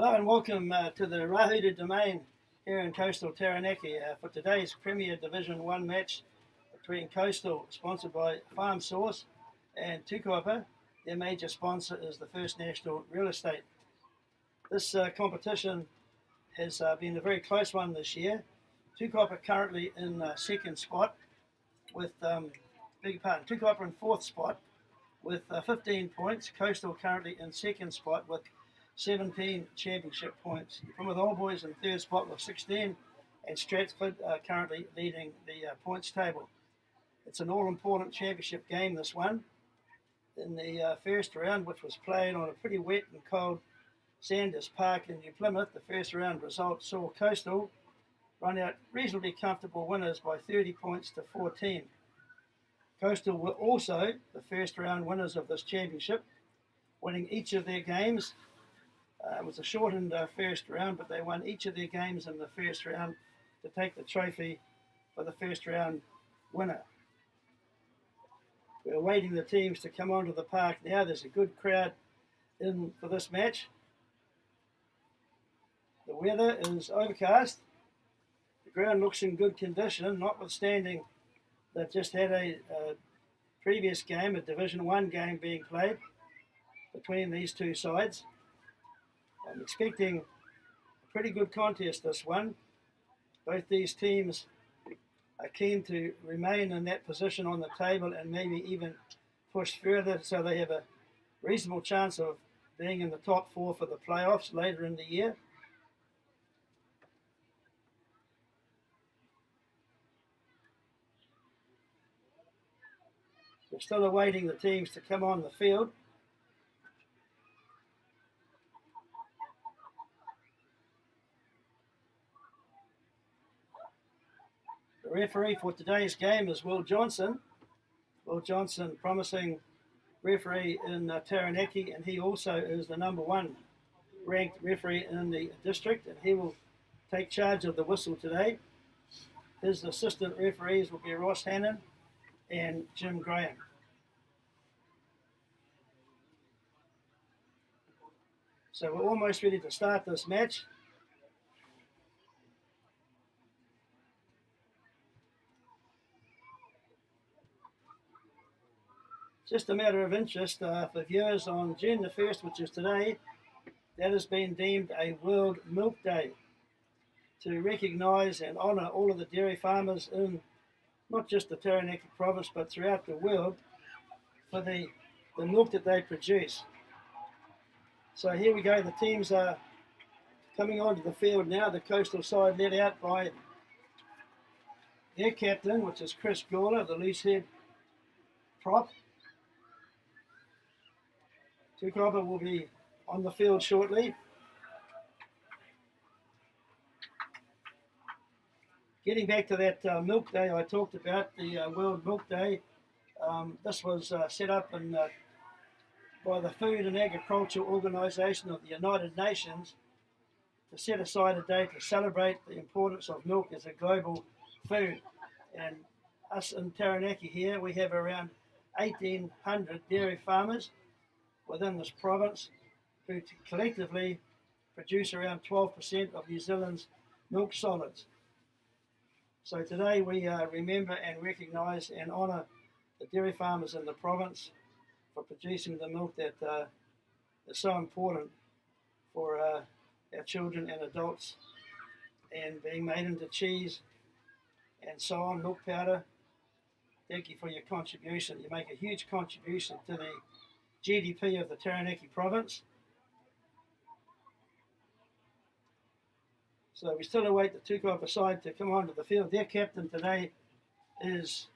Hello and welcome to the Rahuda Domain here in coastal Taranaki for today's Premier Division 1 match between Coastal, sponsored by Farm Source, and Tukapa. Their major sponsor is the First National Real Estate. This competition has been a very close one this year. Tukapa currently in second spot with, Tukapa in fourth spot with 15 points. Coastal currently in second spot with 17 championship points. Plymouth Old Boys in third spot with 16, and Stratford currently leading the points table. It's an all-important championship game, this one. In the first round, which was played on a pretty wet and cold Sanders Park in New Plymouth, the first round result saw Coastal run out reasonably comfortable winners by 30 points to 14. Coastal were also the first round winners of this championship, winning each of their games. It was a shortened first round, but they won each of their games in the first round to take the trophy for the first round winner. We're waiting the teams to come onto the park now. There's a good crowd in for this match. The weather is overcast. The ground looks in good condition, notwithstanding they've just had a previous game, a Division 1 game being played between these two sides. I'm expecting a pretty good contest, this one. Both these teams are keen to remain in that position on the table and maybe even push further, so they have a reasonable chance of being in the top four for the playoffs later in the year. We're still awaiting the teams to come on the field. The referee for today's game is Will Johnson. Will Johnson, promising referee in Taranaki, and he also is the number 1 ranked referee in the district, and he will take charge of the whistle today. His assistant referees will be Ross Hannon and Jim Graham. So we're almost ready to start this match. Just a matter of interest for viewers, on June the 1st, which is today, that has been deemed a World Milk Day to recognise and honour all of the dairy farmers in not just the Taranaki province but throughout the world for the milk that they produce. So here we go, the teams are coming onto the field now. The Coastal side led out by their captain, which is Chris Gawler, the loose head prop. Tukapa will be on the field shortly. Getting back to that milk day I talked about, the World Milk Day, this was set up by the Food and Agriculture Organization of the United Nations to set aside a day to celebrate the importance of milk as a global food. And us in Taranaki here, we have around 1,800 dairy farmers within this province who collectively produce around 12% of New Zealand's milk solids. So today we remember and recognise and honour the dairy farmers in the province for producing the milk that is so important for our children and adults, and being made into cheese and so on, milk powder. Thank you for your contribution. You make a huge contribution to the GDP of the Taranaki province. So we still await the Tukapa side to come onto the field. Their captain today is,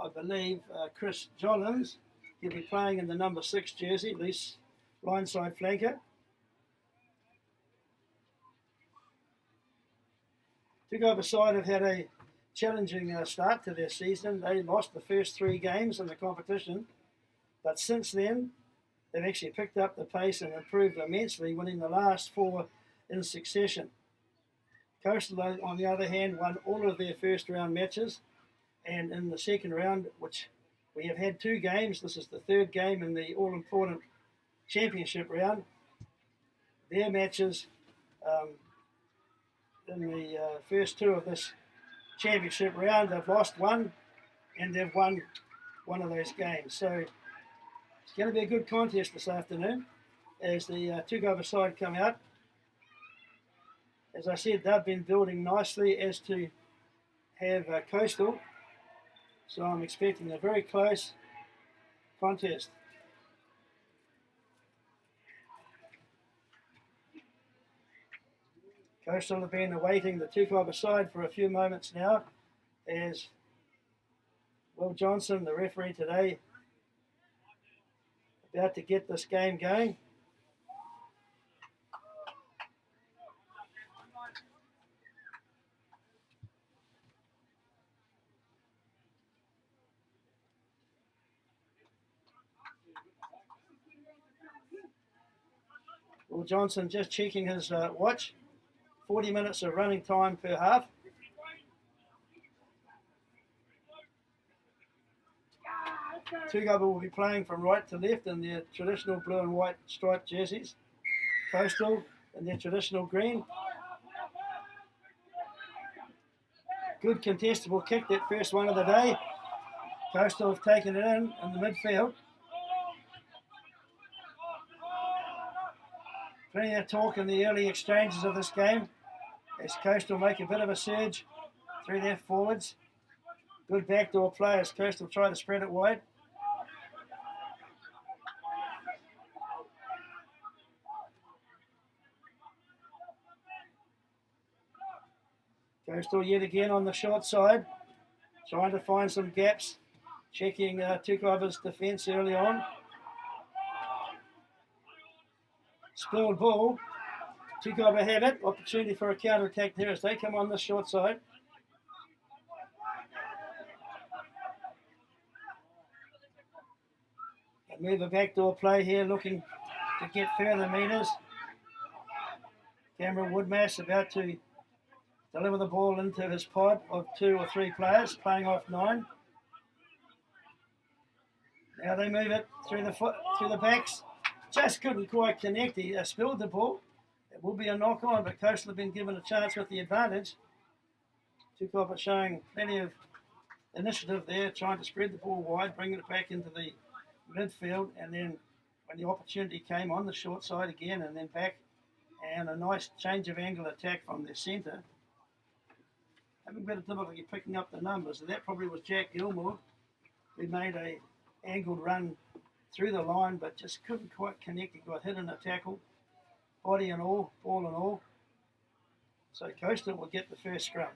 I believe, Chris Jollins. He'll be playing in the number 6 jersey, loose blindside flanker. Tukapa side have had a challenging start to their season. They lost the first 3 games in the competition, but since then they've actually picked up the pace and improved immensely, winning the last 4 in succession. Coastal, on the other hand, won all of their first round matches, and in the second round, which we have had 2 games, this is the 3rd game in the all-important championship round, their matches in the first two of this championship round. They've lost one and they've won one of those games. So it's going to be a good contest this afternoon as the Tukapa side come out. As I said, they've been building nicely as to have Coastal. So I'm expecting a very close contest. Coastal have been awaiting the Tukapa side for a few moments now as Will Johnson, the referee today, about to get this game going. Will Johnson just checking his watch. 40 minutes of running time per half. Tukapa will be playing from right to left in their traditional blue and white striped jerseys. Coastal in their traditional green. Good contestable kick, that first one of the day. Coastal have taken it in the midfield. Plenty of talk in the early exchanges of this game as Coastal make a bit of a surge through their forwards. Good backdoor play as Coastal try to spread it wide. Coastal yet again on the short side, trying to find some gaps, checking Tukapa's defence early on. Spilled ball. Tukapa have it. Opportunity for a counter-attack there as they come on the short side. A move a backdoor play here, looking to get further metres. Cameron Woodmass about to deliver the ball into his pod of 2 or 3 players, playing off 9. Now they move it through the backs. Just couldn't quite connect. He spilled the ball. It will be a knock on, but Coastal have been given a chance with the advantage. Tukapa showing plenty of initiative there, trying to spread the ball wide, bringing it back into the midfield, and then when the opportunity came on the short side again and then back, and a nice change of angle attack from their centre. Having a bit of difficulty picking up the numbers, and that probably was Jack Gilmore, who made a angled run through the line but just couldn't quite connect. He got hit in a tackle, body and all, ball and all. So Coastal will get the first scrum.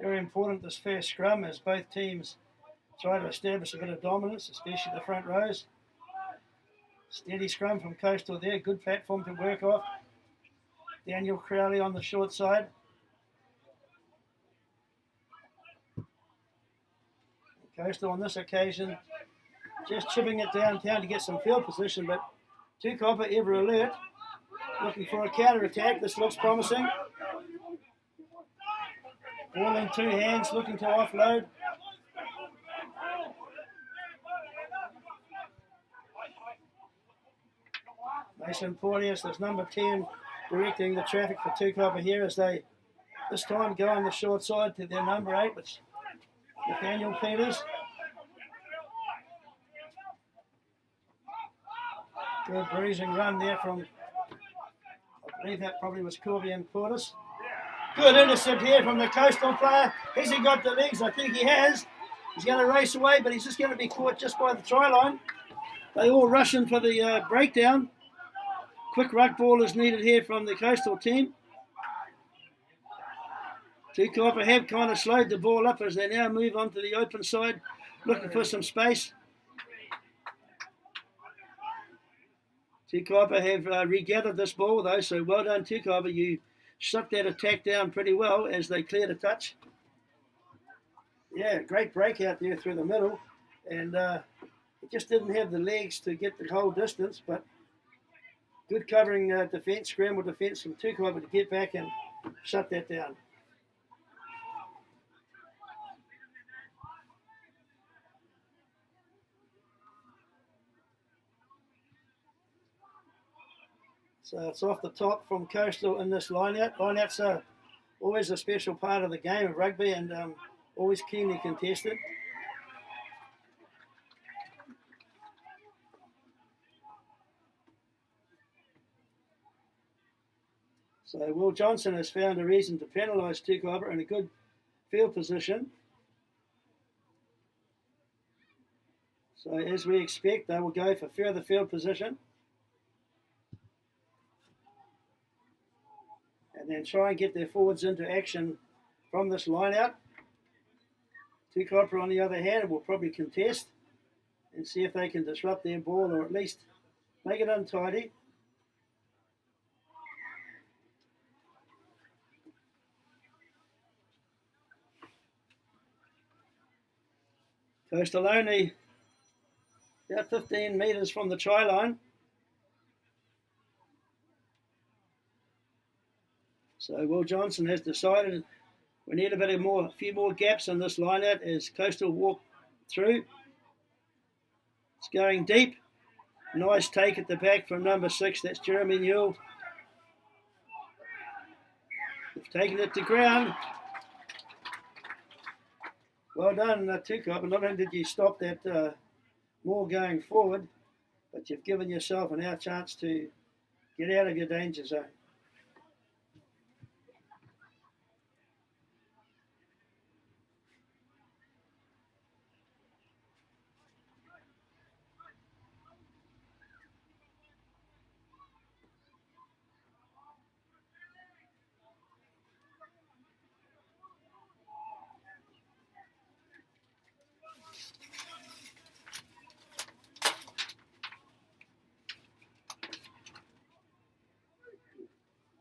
Very important this first scrum as both teams try to establish a bit of dominance, especially the front rows. Steady scrum from Coastal there, good platform to work off. Daniel Crowley on the short side. Coastal on this occasion just chipping it downtown to get some field position, but Tukapa ever alert, looking for a counter attack. This looks promising. Ball in 2 hands, looking to offload. Mason Porteous, there's number 10, directing the traffic for Tukapa here as they this time go on the short side to their number 8, which is Nathaniel Peters. Good bruising run there from, I believe that probably was Corbian Portis. Good intercept here from the Coastal player. Has he got the legs? I think he has. He's going to race away, but he's just going to be caught just by the try line. They all rush in for the breakdown. Quick ruck ball is needed here from the Coastal team. Tukapa have kind of slowed the ball up as they now move on to the open side, looking for some space. Tukapa have regathered this ball though, so well done Tukapa. You shut that attack down pretty well as they cleared a touch. Yeah, great breakout there through the middle, and it just didn't have the legs to get the whole distance, but Good covering defence, scramble defence from Tukapa to get back and shut that down. So it's off the top from Coastal in this line-out. Line-outs are always a special part of the game of rugby and always keenly contested. So Will Johnson has found a reason to penalise Tukapa in a good field position. So as we expect, they will go for further field position. And then try and get their forwards into action from this line out. Tukapa, on the other hand, will probably contest and see if they can disrupt their ball or at least make it untidy. Coastal only about 15 metres from the try line. So Will Johnson has decided we need a few more gaps in this line out as Coastal walk through. It's going deep. Nice take at the back from number 6. That's Jeremy Newell. They've taken it to ground. Well done, Tukapa. Not only did you stop that more going forward, but you've given yourself an out chance to get out of your danger zone.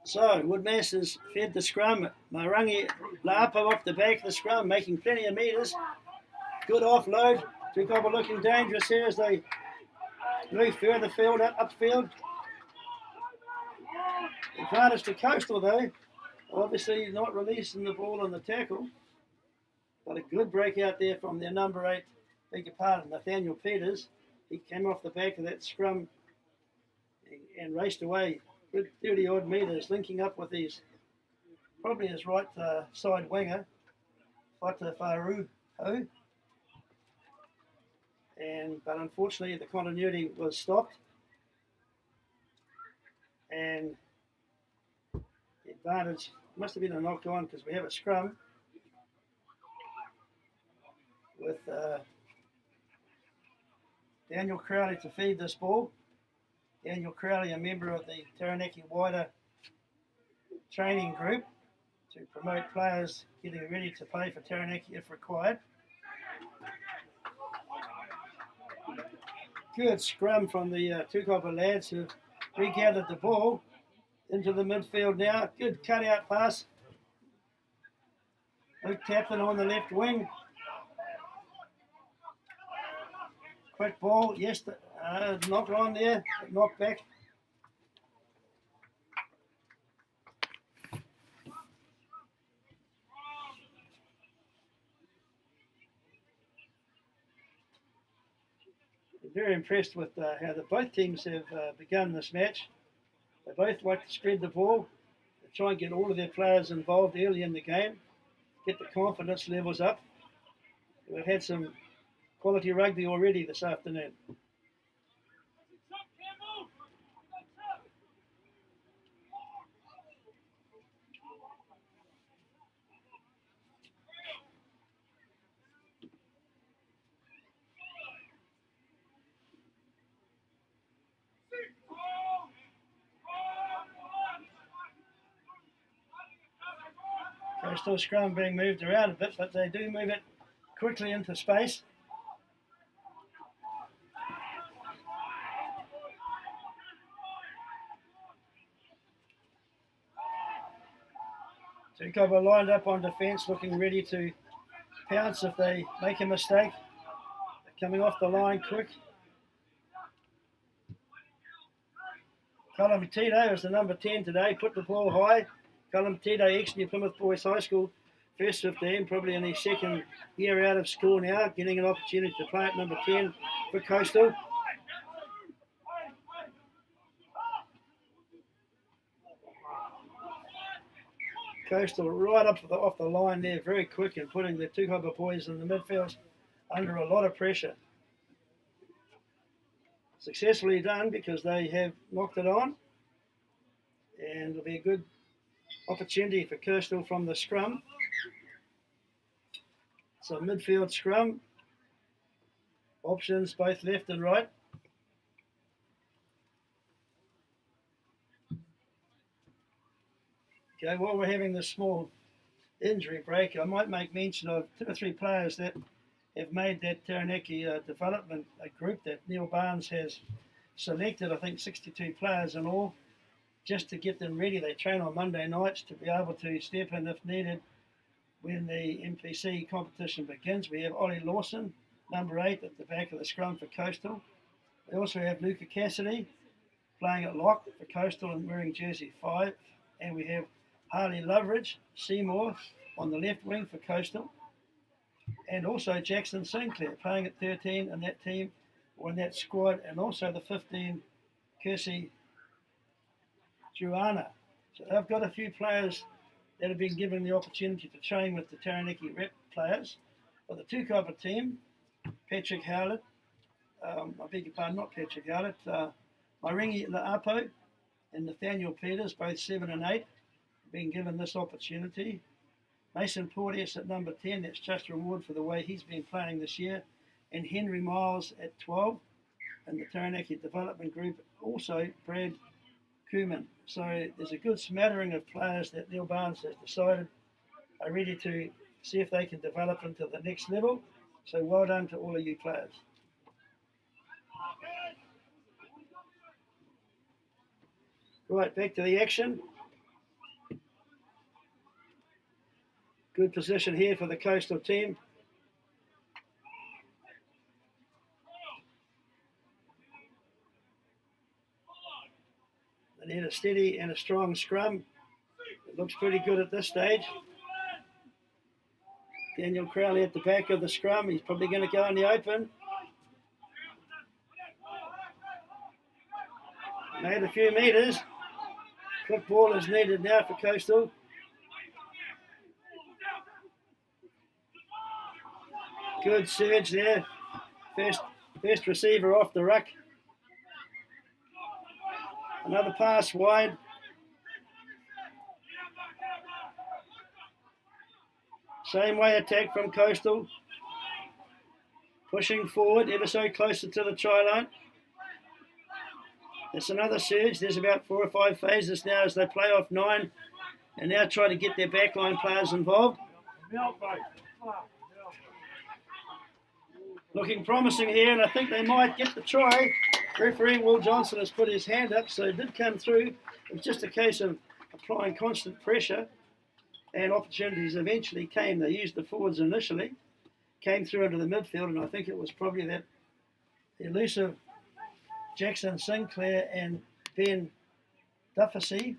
So, Woodmass has fed the scrum. Marangi Lapa off the back of the scrum, making plenty of metres. Good offload. Tukapa looking dangerous here as they move further field, upfield. Advantage to Coastal though. Obviously not releasing the ball on the tackle. But a good break out there from their number 8, beg your pardon, Nathaniel Peters. He came off the back of that scrum and raced away. Good 30 odd metres, linking up with probably his right side winger, Fata Faru Ho. But unfortunately the continuity was stopped. And the advantage must have been a knock on because we have a scrum with Daniel Crowley to feed this ball. Daniel Crowley, a member of the Taranaki wider training group to promote players getting ready to play for Taranaki if required. Good scrum from the Tukapa lads who regathered the ball into the midfield now. Good cut-out pass. Luke Tapton on the left wing. Quick ball, yes, knocked on there, knocked back. Very impressed with how both teams have begun this match. They both like to spread the ball. They try and get all of their players involved early in the game, get the confidence levels up. We've had some quality rugby already this afternoon. Coastal scrum being moved around a bit, but they do move it quickly into space. Tukapa lined up on defence, looking ready to pounce if they make a mistake. They're coming off the line quick. Colin Tito is the number 10 today, put the ball high. Colin Tito, ex-New Plymouth Boys High School, first 15, probably in his second year out of school now, getting an opportunity to play at number 10 for Coastal. Coastal right up off the line there, very quick, and putting the Tukapa boys in the midfield under a lot of pressure. Successfully done because they have knocked it on, and it'll be a good opportunity for Coastal from the scrum. So midfield scrum, options both left and right. Okay, while we're having this small injury break, I might make mention of 2 or 3 players that have made that Taranaki development group that Neil Barnes has selected. I think 62 players in all, just to get them ready. They train on Monday nights to be able to step in if needed when the MPC competition begins. We have Ollie Lawson, number 8, at the back of the scrum for Coastal. We also have Luca Cassidy playing at lock for Coastal and wearing jersey 5. And we have Harley Loveridge, Seymour on the left wing for Coastal. And also Jackson Sinclair playing at 13 in that team or in that squad. And also the 15, Kirsty Juana. So they've got a few players that have been given the opportunity to train with the Taranaki rep players. For the Tukapa team, Patrick Howlett, I beg your pardon, not Patrick Howlett, Maringi Laapo and Nathaniel Peters, both 7 and 8, being given this opportunity. Mason Porteous at number 10, that's just reward for the way he's been playing this year. And Henry Miles at 12 in the Taranaki development group, also Brad Kuman. So there's a good smattering of players that Neil Barnes has decided are ready to see if they can develop into the next level. So well done to all of you players. Right, back to the action. Good position here for the Coastal team. They need a steady and a strong scrum. It looks pretty good at this stage. Daniel Crowley at the back of the scrum. He's probably going to go in the open. Made a few metres. Quick ball is needed now for Coastal. Good surge there. First receiver off the ruck. Another pass wide. Same way attack from Coastal. Pushing forward ever so closer to the try line. There's another surge. There's about 4 or 5 phases now as they play off 9 and now try to get their backline players involved. Looking promising here, and I think they might get the try. Referee Will Johnson has put his hand up, so it did come through. It was just a case of applying constant pressure, and opportunities eventually came. They used the forwards initially, came through into the midfield, and I think it was probably that elusive Jackson Sinclair and Ben Dufficy,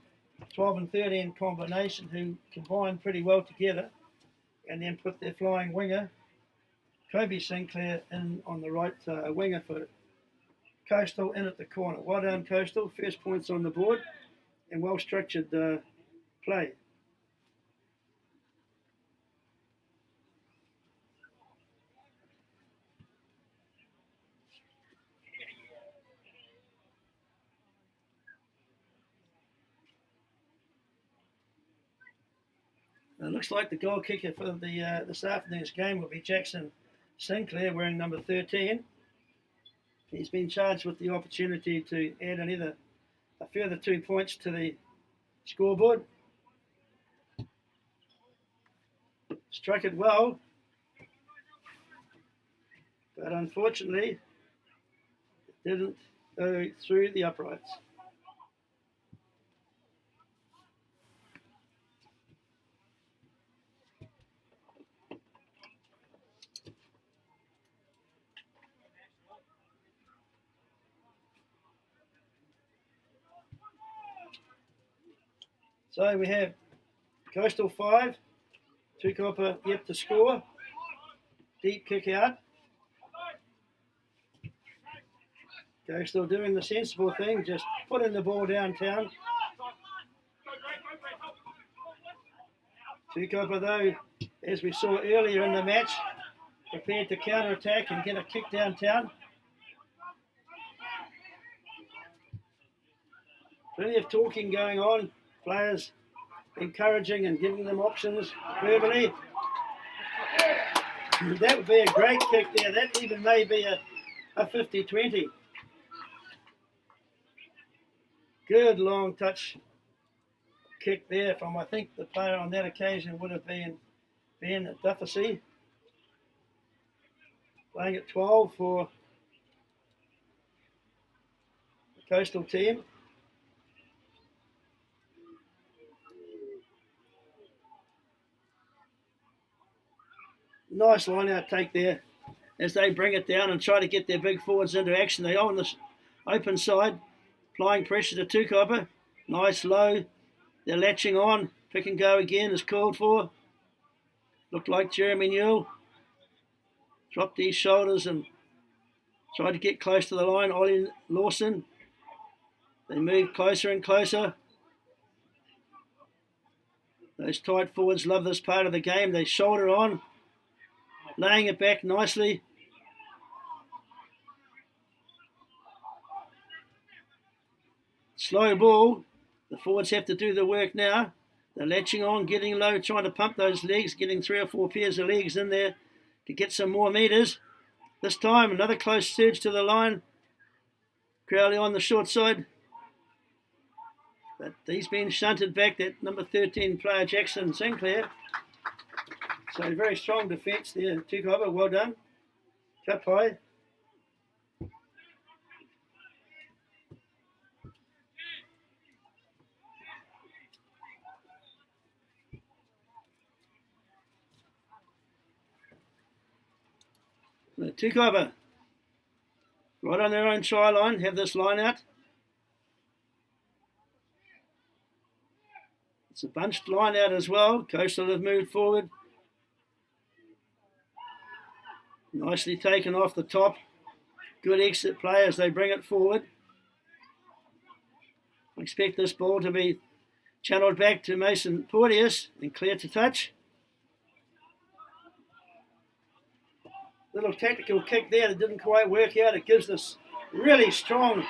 12 and 13 combination, who combined pretty well together and then put their flying winger, Kobe Sinclair, in on the right winger for Coastal in at the corner. Well done, Coastal. First points on the board and well-structured play. It looks like the goal kicker for the this afternoon's game will be Jackson Sinclair, wearing number 13. He's been charged with the opportunity to add a further 2 points to the scoreboard. Struck it well, but unfortunately it didn't go through the uprights. So we have Coastal 5, Tukapa yet to score. Deep kick out. Coastal doing the sensible thing, just putting the ball downtown. Tukapa, though, as we saw earlier in the match, prepared to counter-attack and get a kick downtown. Plenty of talking going on, players encouraging and giving them options verbally. That would be a great kick there. That even may be a 50-20. Good long touch kick there from, I think the player on that occasion would have been Ben Dufficy. Playing at 12 for the Coastal team. Nice line out take there as they bring it down and try to get their big forwards into action. They are on the open side, applying pressure to Tukapa. Nice low. They're latching on. Pick and go again is called for. Looked like Jeremy Newell dropped his shoulders and tried to get close to the line. Ollie Lawson. They move closer and closer. Those tight forwards love this part of the game. They shoulder on, laying it back nicely. Slow ball. The forwards have to do the work now. They're latching on, getting low, trying to pump those legs, getting 3 or 4 pairs of legs in there to get some more metres. This time, another close surge to the line. Crowley on the short side. But he's been shunted back, that number 13 player, Jackson Sinclair. So very strong defence there. Tukapa, well done. Cup high. Tukapa, right on their own try line, have this line out. It's a bunched line out as well. Coastal have moved forward. Nicely taken off the top. Good exit play as they bring it forward. I expect this ball to be channeled back to Mason Porteous and clear to touch. Little tactical kick there that didn't quite work out. It gives this really strong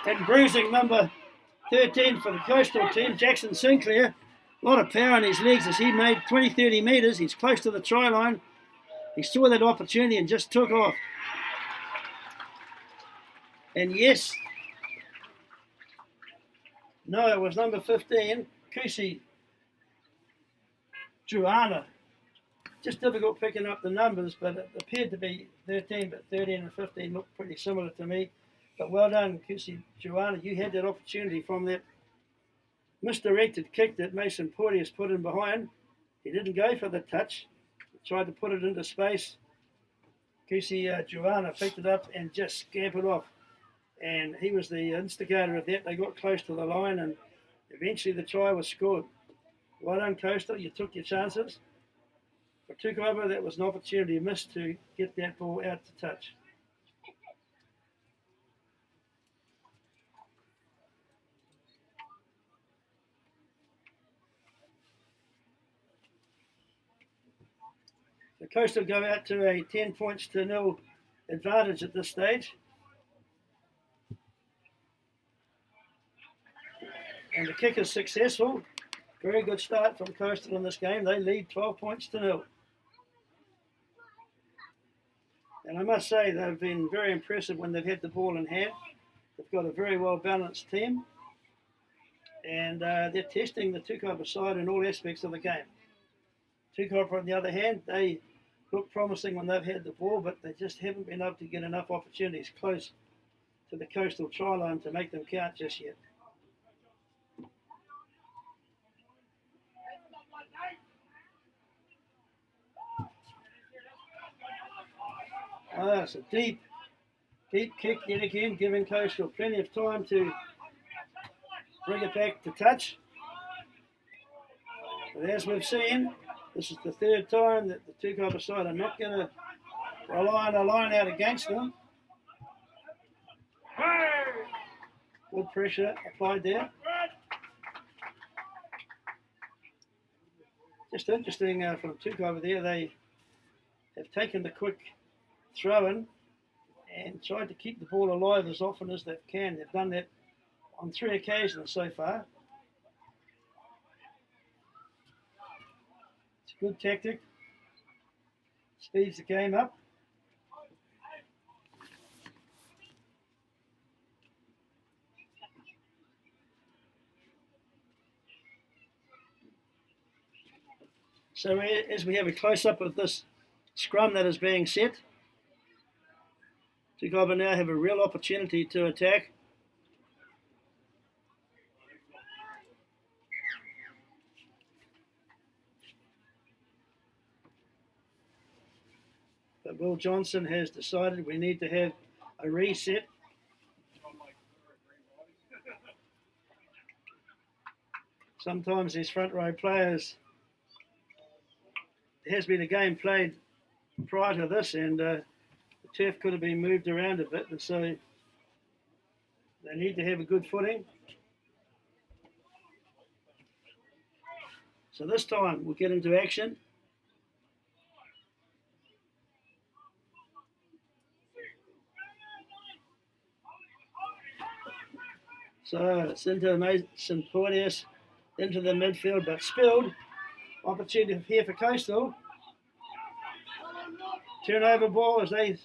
and bruising number 13 for the Coastal team, Jackson Sinclair. A lot of power in his legs as he made 20-30 metres. He's close to the try line. He saw that opportunity and just took off. And yes, no, it was number 15, Kusi Juana. Just difficult picking up the numbers, but it appeared to be 13, but 13 and 15 looked pretty similar to me. But well done, Kusi Juana. You had that opportunity from that misdirected kick that Mason Porteous put in behind. He didn't go for the touch. He tried to put it into space. Kusi Juana picked it up and just scampered off. And he was the instigator of that. They got close to the line and eventually the try was scored. Well done, Coastal. You took your chances. For Tukapa, that was an opportunity missed to get that ball out to touch. The Coastal go out to a 10-0 advantage at this stage. And the kick is successful. Very good start from Coastal in this game. They lead 12-0. And I must say they've been very impressive when they've had the ball in hand. They've got a very well-balanced team. And they're testing the Tukapa side in all aspects of the game. Tukapa, on the other hand, they look promising when they've had the ball, but they just haven't been able to get enough opportunities close to the Coastal try line to make them count just yet. It's a deep kick yet again, giving Coastal plenty of time to bring it back to touch. But as we've seen, this is the third time that the Tukapa side are not going to rely on a line out against them. Good pressure applied there. Just interesting from Tukapa there, they have taken the quick throw-in and tried to keep the ball alive as often as they can. They've done that on 3 occasions so far. It's a good tactic. Speeds the game up. So as we have a close-up of this scrum that is being set, Tukapa now have a real opportunity to attack. But Will Johnson has decided we need to have a reset. Sometimes these front row players, there has been a game played prior to this and the turf could have been moved around a bit, and so they need to have a good footing. So this time we'll get into action. So it's into Mason Porteous, into the midfield, but spilled. Opportunity here for Coastal. Turnover ball as they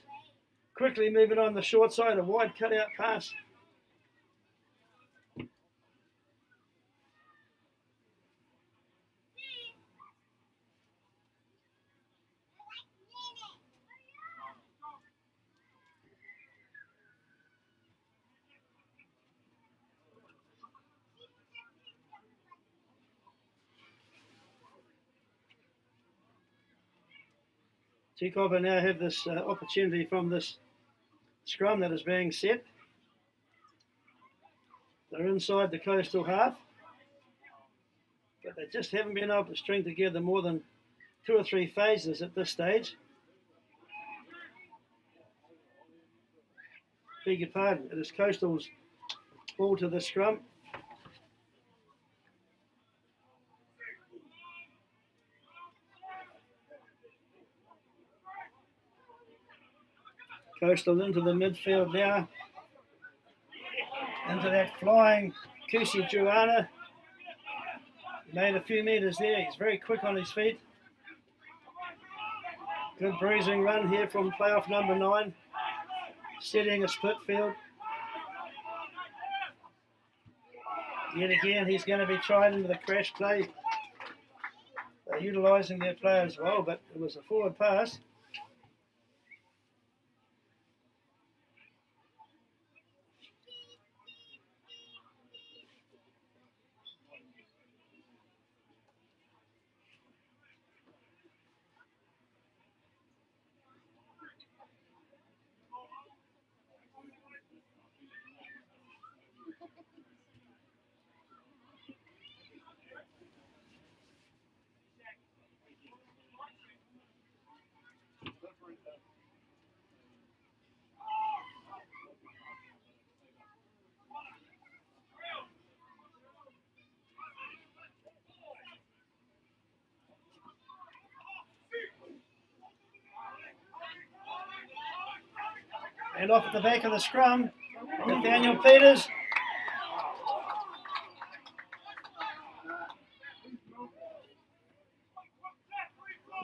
quickly move it on the short side, a wide cutout pass. Tukapa now have this opportunity from this scrum that is being set. They're inside the Coastal half, but they just haven't been able to string together more than 2 or 3 phases at this stage. Beg your pardon, it is Coastal's ball to the scrum. Coastal into the midfield now. Into that flying Kusi Juana. Made a few metres there. He's very quick on his feet. Good bruising run here from playoff number 9. Setting a split field. Yet again, he's going to be tried into the crash play. They're utilising their players well, but it was a forward pass. And off at the back of the scrum, Nathaniel Peters.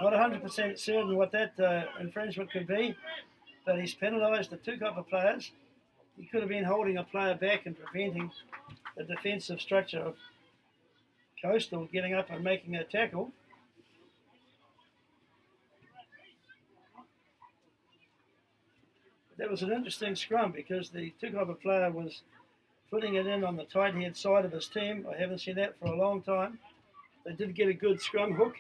Not 100% certain what that infringement could be, but he's penalised the Tukapa players. He could have been holding a player back and preventing the defensive structure of Coastal getting up and making a tackle. That was an interesting scrum because the Tukapa player was putting it in on the tight head side of his team. I haven't seen that for a long time. They did get a good scrum hook.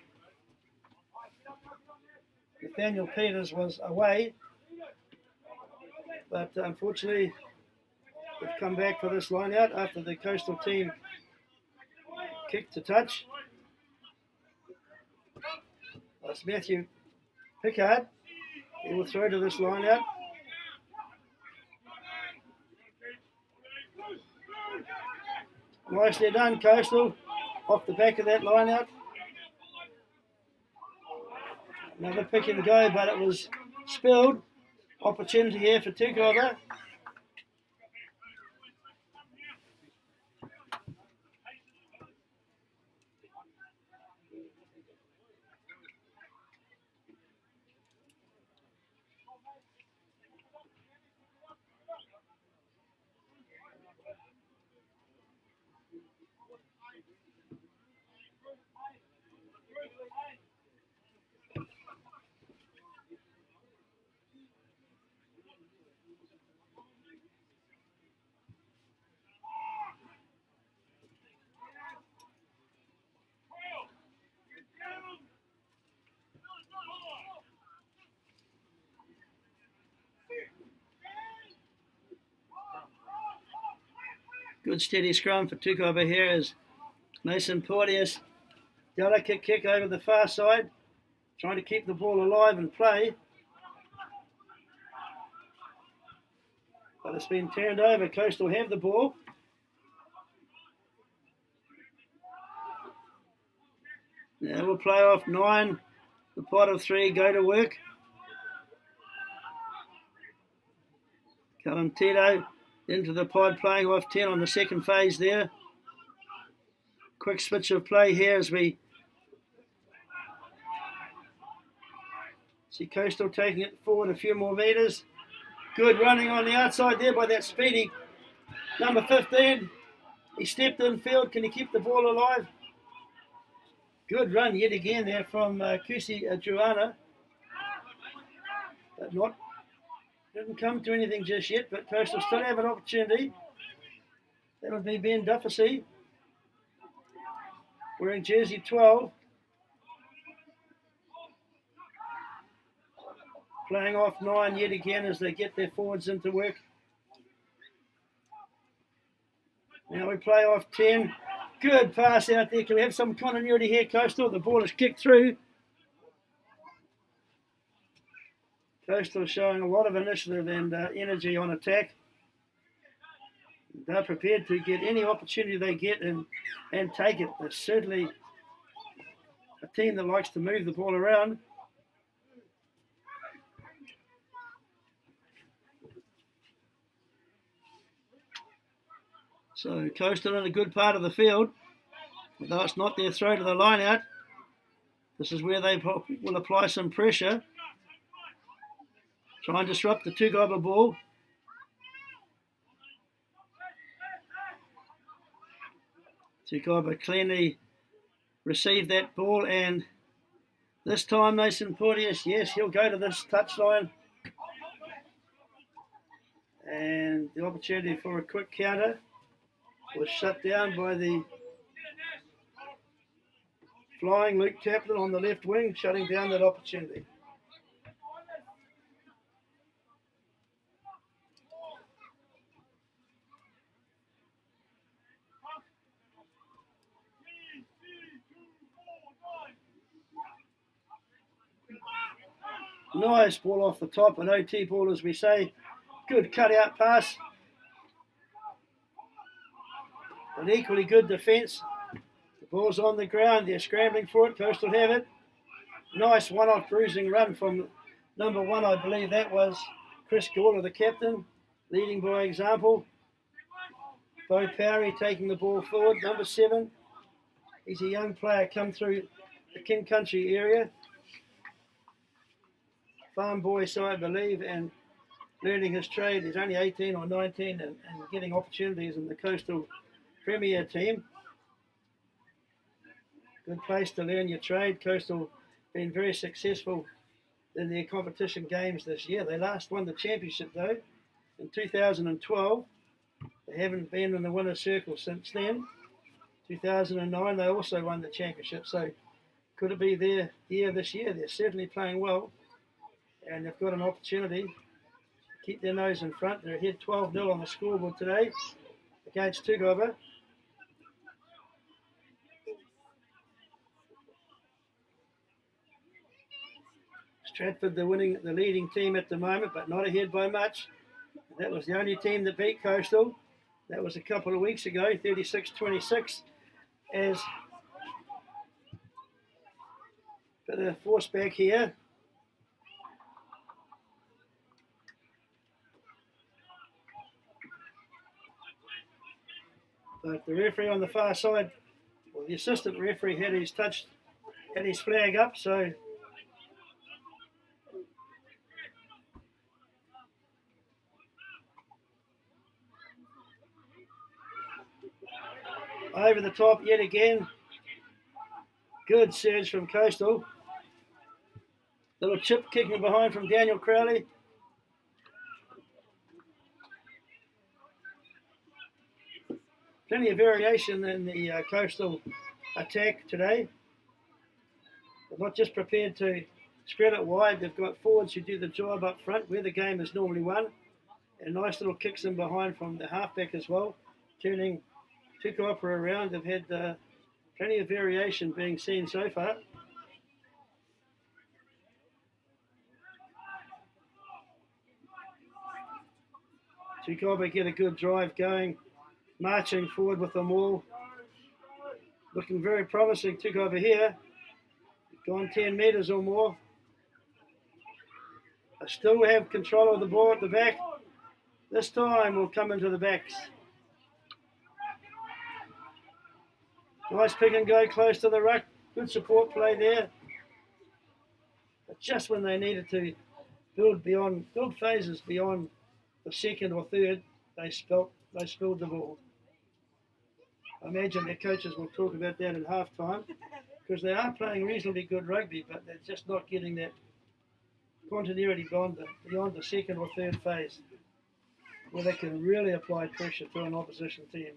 Nathaniel Peters was away, but unfortunately they've come back for this line out after the Coastal team kicked to touch. That's Matthew Pickard. He will throw to this line out. Nicely done, Coastal. Off the back of that line out. Another pick and go, but it was spilled. Opportunity here for Tukapa. Good steady scrum for Tukapa here as Mason Porteous. Delicate kick over the far side, trying to keep the ball alive and play. But it's been turned over. Coastal have the ball. Now we'll play off 9. The pot of 3 go to work. Callum Tito into the pod, playing off 10 on the second phase there. Quick switch of play here as we see Coastal taking it forward a few more metres. Good running on the outside there by that speedy number 15. He stepped in field. Can he keep the ball alive? Good run yet again there from Kusi Juana. But didn't come to anything just yet, but Coastal still have an opportunity. That would be Ben Dufficy, wearing jersey 12. Playing off 9 yet again as they get their forwards into work. Now we play off 10. Good pass out there. Can we have some continuity here, Coastal? The ball is kicked through. Coastal showing a lot of initiative and energy on attack. They're prepared to get any opportunity they get and take it. They're certainly a team that likes to move the ball around. So Coastal in a good part of the field, although it's not their throw to the line out. This is where they will apply some pressure. Try and disrupt the Tukapa ball. Tukapa cleanly received that ball, and this time Mason Porteous, yes, he'll go to this touchline. And the opportunity for a quick counter was shut down by the flying Luke Kaplan on the left wing, shutting down that opportunity. Nice ball off the top, an OT ball as we say. Good cut-out pass. An equally good defence. The ball's on the ground, they're scrambling for it, Coastal have it. Nice one-off bruising run from number 1, I believe that was Chris Gawler, the captain, leading by example. Bo Powery taking the ball forward, number 7. He's a young player come through the King Country area. Farm boy, so I believe, and learning his trade. He's only 18 or 19 and getting opportunities in the Coastal Premier team. Good place to learn your trade. Coastal been very successful in their competition games this year. They last won the championship though in 2012. They haven't been in the winner's circle since then. 2009 they also won the championship. So could it be their year this year? They're certainly playing well. And they've got an opportunity to keep their nose in front. They're ahead 12-0 on the scoreboard today against Tukapa. Stratford, the leading team at the moment, but not ahead by much. That was the only team that beat Coastal. That was a couple of weeks ago, 36-26. As for the force back here. But the referee on the far side, well, the assistant referee had his flag up, so over the top yet again. Good surge from Coastal. Little chip kicking behind from Daniel Crowley. Plenty of variation in the Coastal attack today. They're not just prepared to spread it wide. They've got forwards who do the job up front where the game is normally won. And nice little kicks in behind from the halfback as well, turning Tukapa around. They've had plenty of variation being seen so far. Tukapa get a good drive going, marching forward with them all. Looking very promising, Tukapa here. Gone 10 metres or more. I still have control of the ball at the back. This time we'll come into the backs. Nice pick and go close to the ruck. Good support play there. But just when they needed to build phases beyond the second or third, they spilled the ball. I imagine their coaches will talk about that at halftime because they are playing reasonably good rugby, but they're just not getting that continuity beyond the second or third phase where they can really apply pressure to an opposition team.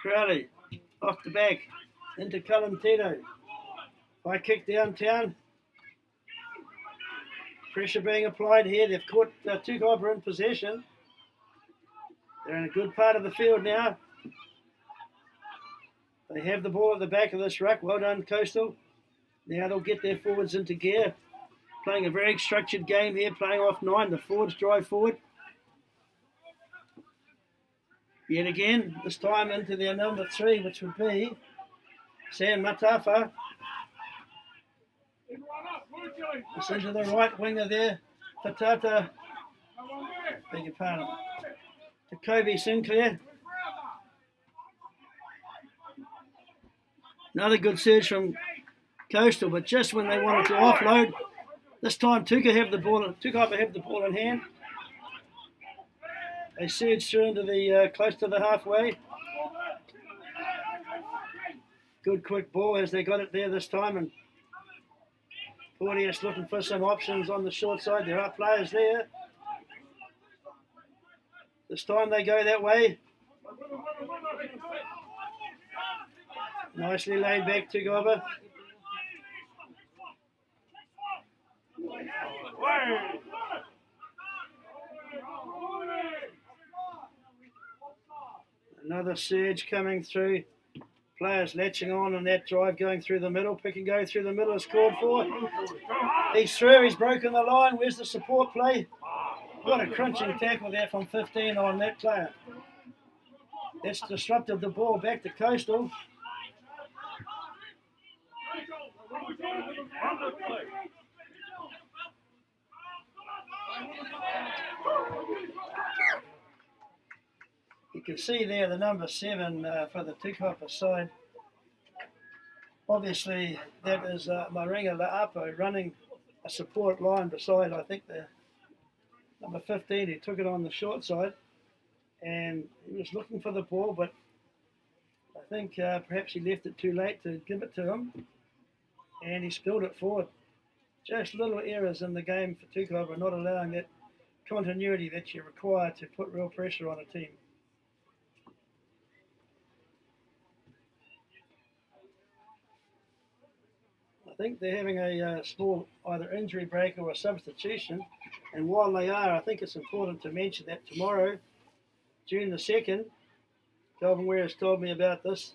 Crowley off the back into Cullen Tito. High kick downtown. Pressure being applied here. They've caught Tukapa in possession. They're in a good part of the field now. They have the ball at the back of this ruck. Well done, Coastal. Now they'll get their forwards into gear. Playing a very structured game here, playing off 9. The forwards drive forward. Yet again, this time into their number 3, which would be Sam Matafa. It's into the right winger there, Patata. Beg your pardon. To Kobe Sinclair. Another good surge from Coastal, but just when they wanted to offload, this time Tukapa have the ball in hand. They surge through into the close to the halfway. Good quick ball as they got it there this time, and Porteous looking for some options on the short side. There are players there. This time they go that way. Nicely laid back to Tukapa. Another surge coming through. players latching on that drive going through the middle. Pick and go through the middle is scored for. He's through, he's broken the line. Where's the support play? What a crunching tackle there from 15 on that player. That's disrupted the ball back to Coastal. You can see there the number 7 for the Tukapa side. Obviously, that is Maringa La'apo running a support line beside, I think, the number 15. He took it on the short side and he was looking for the ball, but I think perhaps he left it too late to give it to him and he spilled it forward. Just little errors in the game for Tukapa, not allowing that continuity that you require to put real pressure on a team. I think they're having a small either injury break or a substitution, and while they are, I think it's important to mention that tomorrow, June the 2nd, Calvin Ware has told me about this,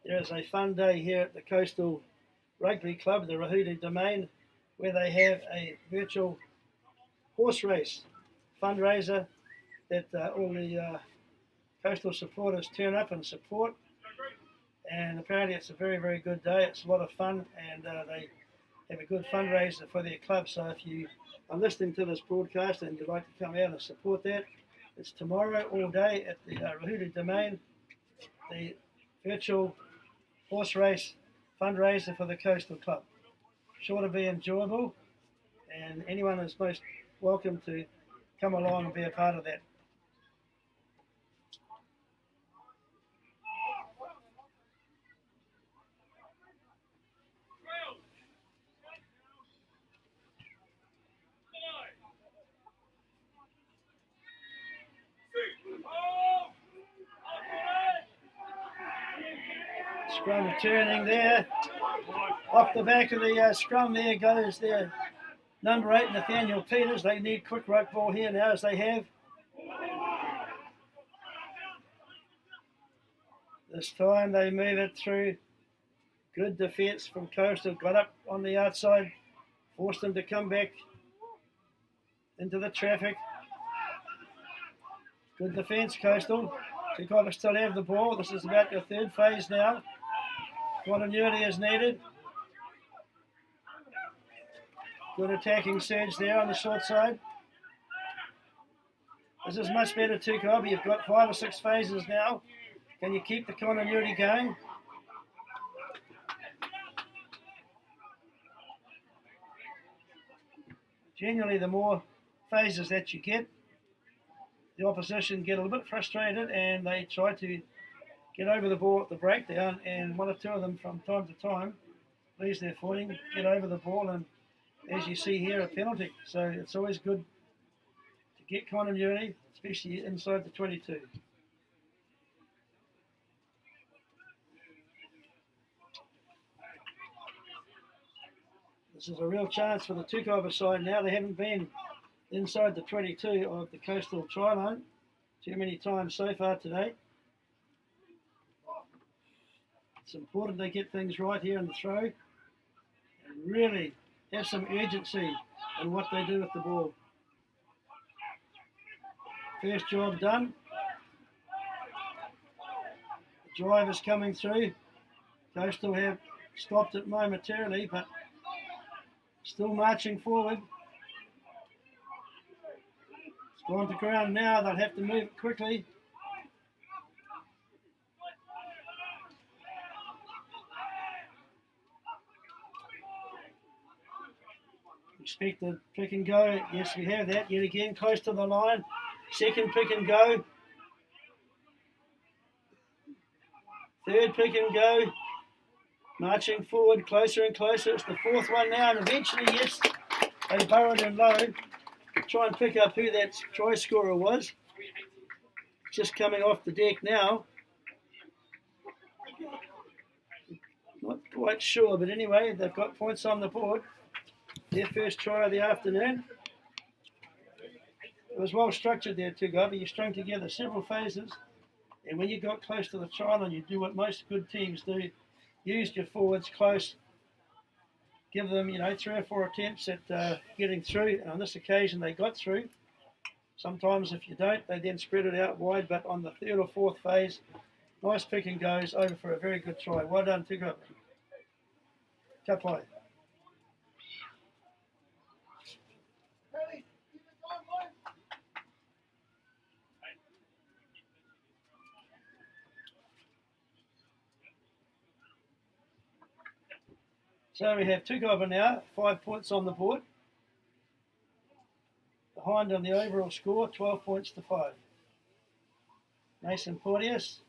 there is a fun day here at the Coastal Rugby Club, the Rahudu Domain, where they have a virtual horse race fundraiser that all the Coastal supporters turn up and support. And apparently it's a very, very good day. It's a lot of fun and they have a good fundraiser for their club. So if you are listening to this broadcast and you'd like to come out and support that, it's tomorrow all day at the Rahudu Domain, the virtual horse race fundraiser for the Coastal Club. Sure to be enjoyable and anyone is most welcome to come along and be a part of that. Scrum returning there. Off the back of the scrum there goes their number 8, Nathaniel Peters. They need quick ruck ball here now as they have. This time they move it through. Good defence from Coastal. Got up on the outside. Forced them to come back into the traffic. Good defence, Coastal. Tukapa still have the ball. This is about your third phase now. Continuity is needed. Good attacking surge there on the short side. This is much better, Tukapa. You've got 5 or 6 phases now. Can you keep the continuity going? Generally, the more phases that you get, the opposition get a little bit frustrated and they try to get over the ball at the breakdown, and 1 or 2 of them from time to time lose their footing, get over the ball, and as you see here, a penalty. So it's always good to get continuity, especially inside the 22. This is a real chance for the Tukapa side now. They haven't been inside the 22 of the Coastal try line too many times so far today. It's important they get things right here in the throw and really have some urgency in what they do with the ball. First job done. The drive is coming through. Coastal have stopped it momentarily, but still marching forward. It's gone to ground now. They'll have to move it quickly. Expected pick and go. Yes, we have that. Yet again, close to the line. Second pick and go. Third pick and go. Marching forward, closer and closer. It's the 4th one now, and eventually, yes, they burrowed in low. Try and pick up who that try scorer was. Just coming off the deck now. Not quite sure, but anyway, they've got points on the board. Their first try of the afternoon. It was well structured there, Tukapa. You strung together several phases And when you got close to the try line, you do what most good teams do. Use your forwards close. Give them, 3 or 4 attempts at getting through. And on this occasion, they got through. Sometimes if you don't, they then spread it out wide. But on the 3rd or 4th phase, nice pick and goes over for a very good try. Well done, Tukapa. Kapai. So we have Tukapa now, 5 points on the board. Behind on the overall score, 12 points to 5. Mason Porteous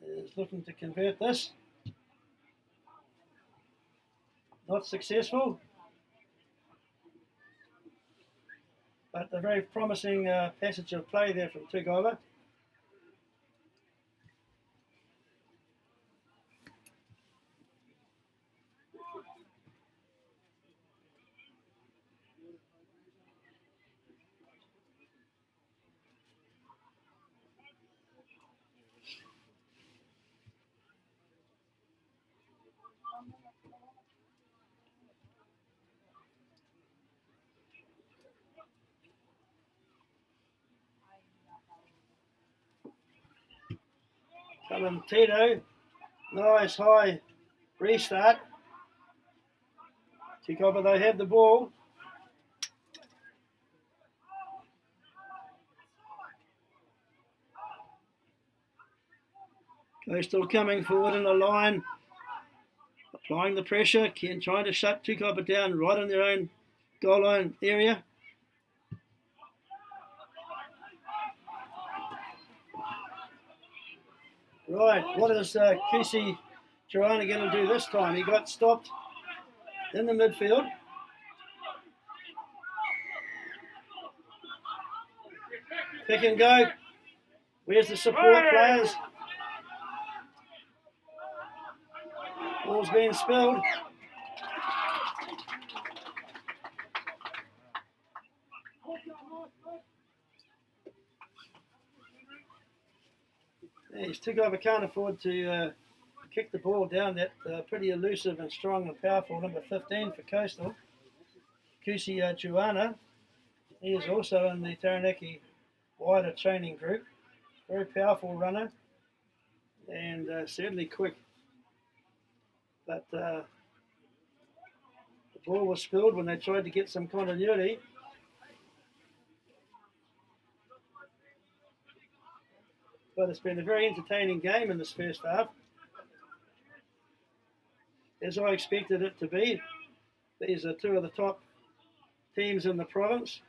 is looking to convert this. Not successful, but a very promising passage of play there from Tukapa. Coming Tito, nice high restart. Tukapa, they have the ball. Coastal coming forward in a line, applying the pressure, trying to shut Tukapa down right in their own goal line area. Right, what is Kusi Joanna going to do this time? He got stopped in the midfield. Pick and go. Where's the support players? Ball's being spilled. He's Tukapa can't afford to kick the ball down. That pretty elusive and strong and powerful number 15 for Coastal. Kusi Joanna. He is also in the Taranaki wider training group. Very powerful runner and certainly quick. But the ball was spilled when they tried to get some continuity. But it's been a very entertaining game in this first half, as I expected it to be. These are two of the top teams in the province.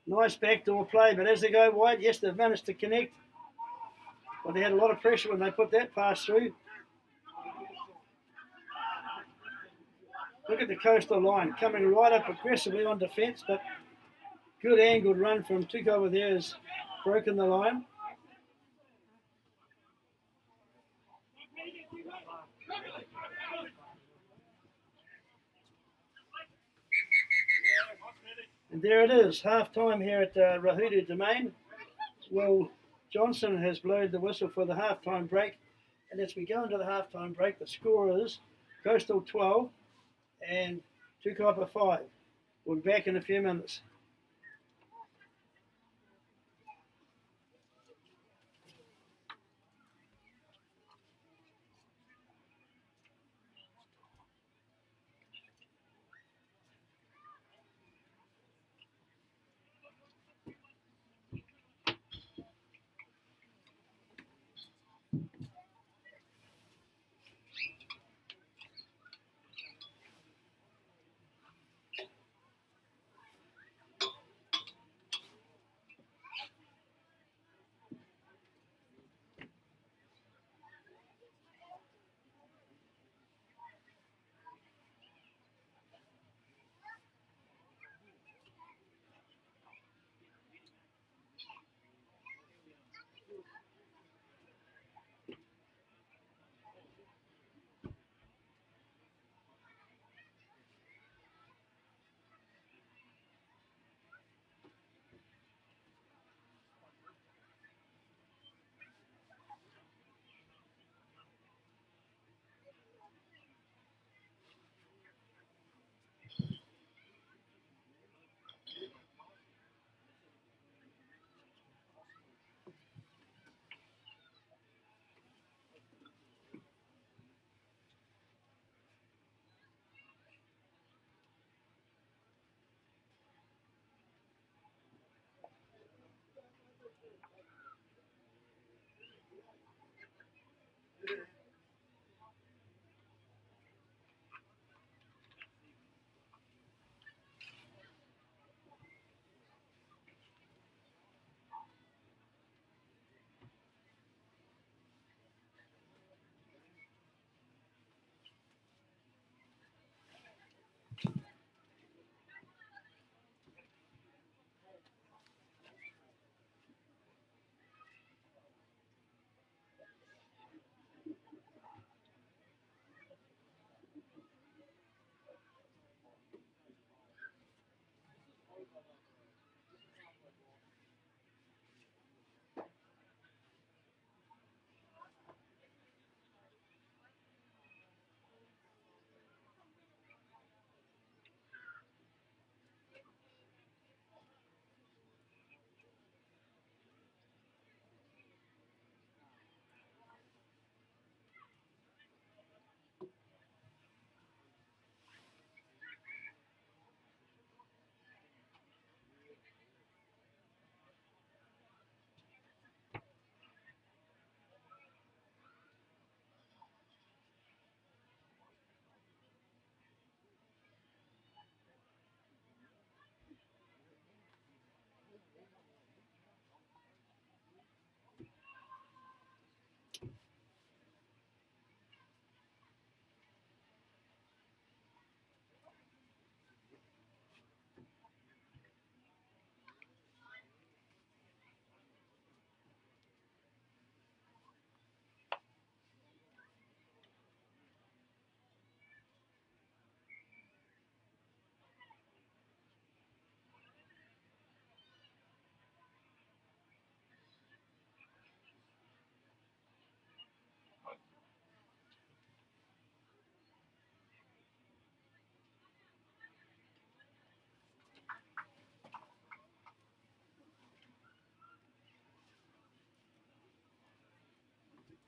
Nice backdoor play, but as they go wide, yes, they've managed to connect. But they had a lot of pressure when they put that pass through. Look at the Coastal line, coming right up aggressively on defence, but good angled run from Tukapa there has broken the line. And there it is, half time here at Rahudu Domain. Will Johnson has blown the whistle for the half-time break. And as we go into the half-time break, the score is Coastal 12 and Tukapa 5. We'll be back in a few minutes.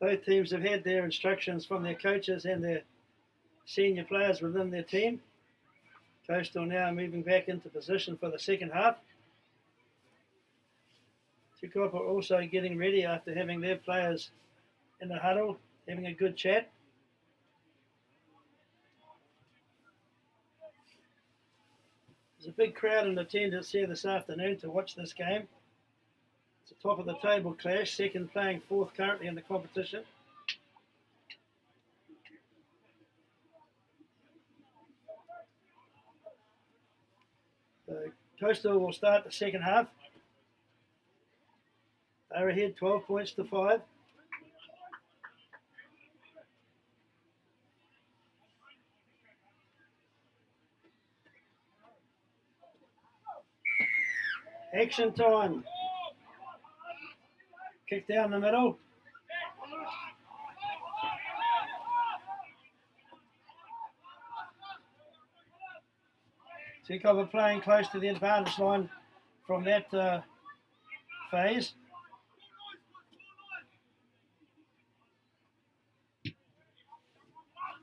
Both teams have had their instructions from their coaches and their senior players within their team. Coastal now moving back into position for the second half. Tukapa also getting ready after having their players in the huddle, having a good chat. There's a big crowd in attendance here this afternoon to watch this game. It's a top of the table clash, second playing fourth currently in the competition. Coastal will start the second half. They're ahead 12 points to 5. Action time. Kick down the middle. Tukapa playing close to the advantage line from that phase.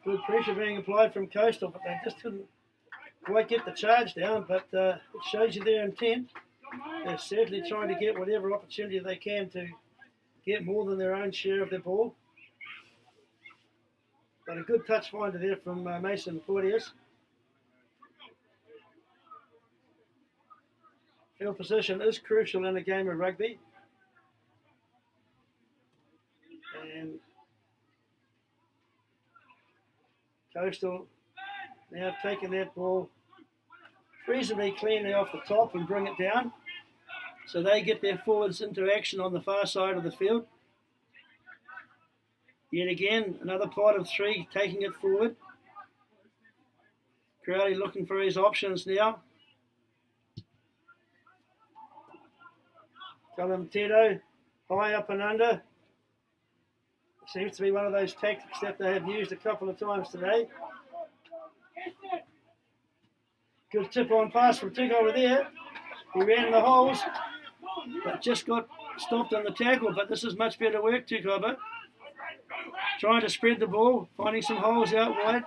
Good pressure being applied from Coastal, but they just couldn't quite get the charge down, but it shows you their intent. They're certainly trying to get whatever opportunity they can to get more than their own share of their ball. But a good touch finder there from Mason Porteous. Field position is crucial in a game of rugby. And Coastal now have taken that ball reasonably cleanly off the top and bring it down. So they get their forwards into action on the far side of the field. Yet again, another part of 3 taking it forward. Crowley looking for his options now. Callum Tito, high up and under. Seems to be one of those tactics that they have used a couple of times today. Good tip on pass from Tick over there. He ran in the holes, but just got stopped on the tackle. But this is much better work, Tukapa. Trying to spread the ball, finding some holes out wide.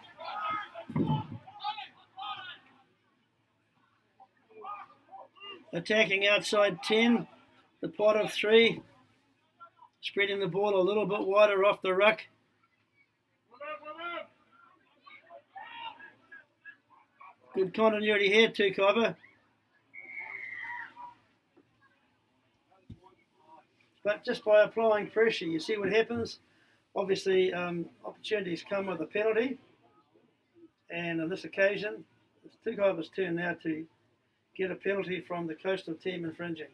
Attacking outside 10, the pot of 3. Spreading the ball a little bit wider off the ruck. Good continuity here, Tukapa. But just by applying pressure, you see what happens. Obviously, opportunities come with a penalty. And on this occasion, it's Tukapa's turn now to get a penalty from the Coastal team infringing.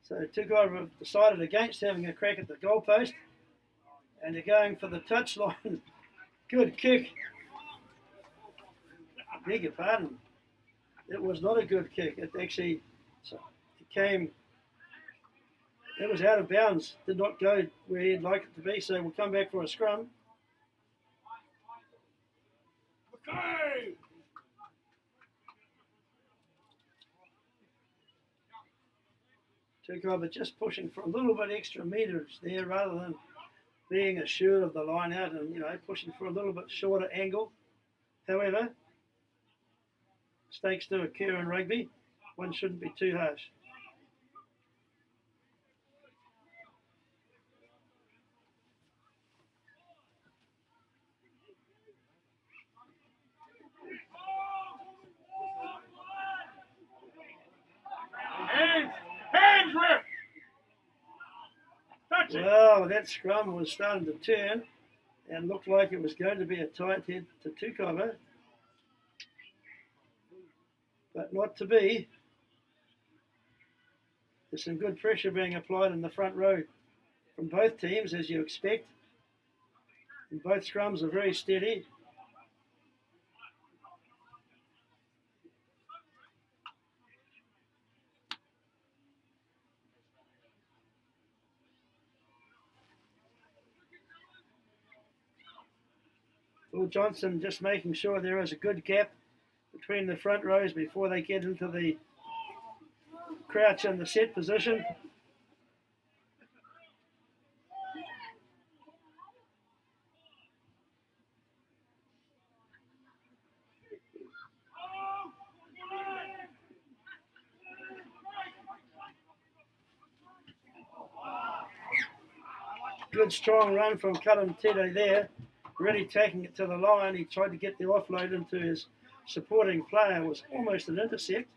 So Tukapa have decided against having a crack at the goalpost, and they're going for the touchline. Good kick. I beg your pardon. It was not a good kick. It actually it was out of bounds. Did not go where he'd like it to be. So we'll come back for a scrum. Okay. Tukapa just pushing for a little bit extra metres there rather than being assured of the line out and, pushing for a little bit shorter angle. However, mistakes do occur in rugby. One shouldn't be too harsh. Well, that scrum was starting to turn and looked like it was going to be a tight head to Tukapa, but not to be. There's some good pressure being applied in the front row from both teams, as you expect. And both scrums are very steady. Will Johnson just making sure there is a good gap between the front rows before they get into the crouch and the set position. Good strong run from Cullen Tito there, really taking it to the line. He tried to get the offload into his supporting player, it was almost an intercept.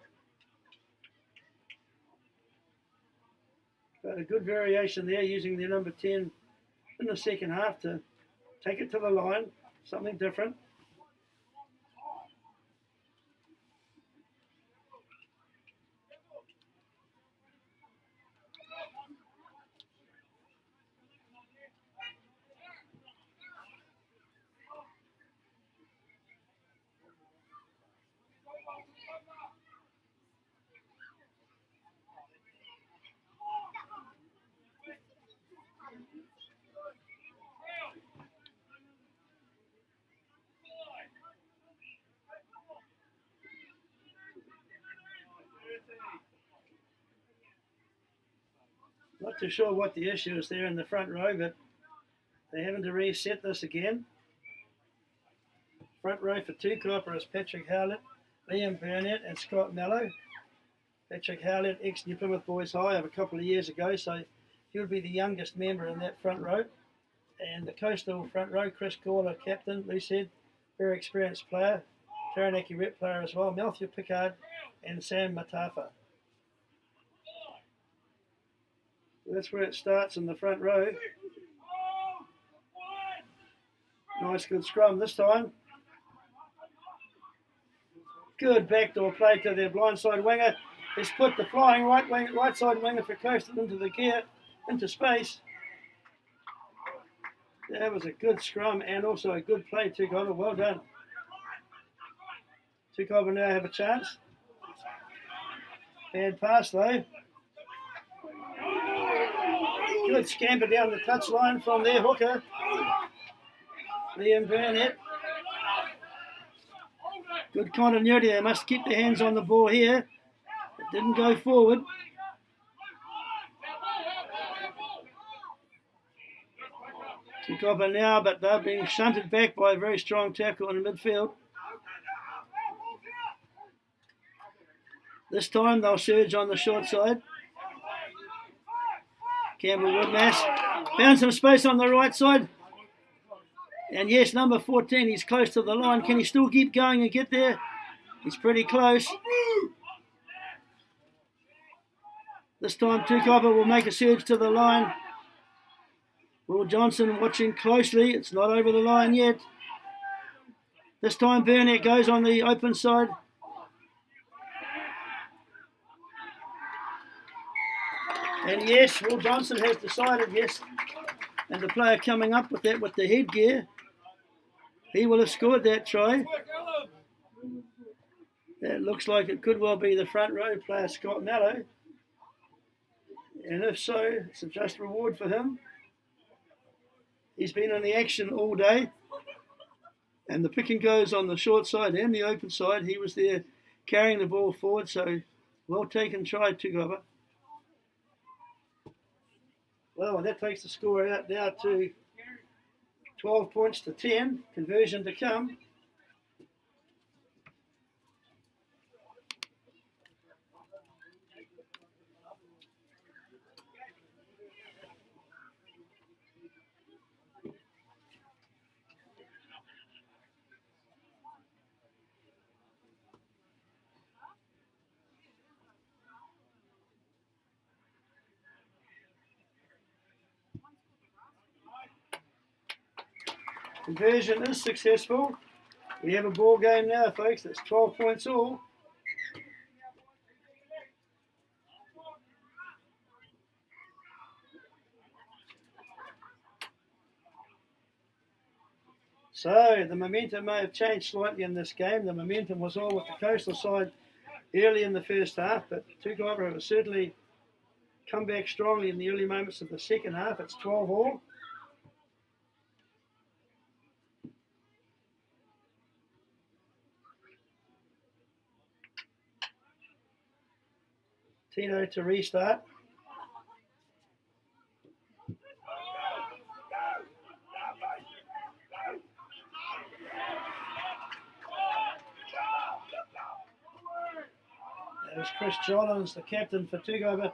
But a good variation there using the number 10 in the second half to take it to the line, something different. Not too sure what the issue is there in the front row, but they're having to reset this again. Front row for Tukapa is Patrick Howlett, Liam Burnett and Scott Mello. Patrick Howlett, ex-New Plymouth Boys High of a couple of years ago, so he'll be the youngest member in that front row. And the Coastal front row, Chris Gawler, captain, loosehead, very experienced player, Taranaki rep player as well, Matthew Pickard and Sam Matafa. That's where it starts in the front row. Nice good scrum this time. Good backdoor play to their blindside winger. He's put the flying right side winger for Coastal into the gear, into space. That was a good scrum and also a good play, Tukapa. Well done. Tukapa now have a chance. Bad pass though. Good scamper down the touchline from their hooker, Liam Burnett. Good continuity. They must keep their hands on the ball here. It didn't go forward. Tukapa now, but they're being shunted back by a very strong tackle in the midfield. This time they'll surge on the short side. Campbell Woodmass found some space on the right side. And yes, number 14, he's close to the line. Can he still keep going and get there? He's pretty close. This time Tukapa will make a surge to the line. Will Johnson watching closely. It's not over the line yet. This time Burnett goes on the open side. And yes, Will Johnson has decided, yes, and the player coming up with that with the headgear, he will have scored that try. That looks like it could well be the front row player, Scott Mello. And if so, it's a just reward for him. He's been in the action all day. And the pick and goes on the short side and the open side. He was there carrying the ball forward, so well taken try, Tukapa. Well, that takes the score out now to 12 points to 10. Conversion to come. Conversion is successful. We have a ball game now, folks. That's 12 points all. So the momentum may have changed slightly in this game. The momentum was all with the Coastal side early in the first half, but Tukapa has certainly come back strongly in the early moments of the second half. It's 12 all. Tino to restart. That was Chris Jollins, the captain for Tukapa.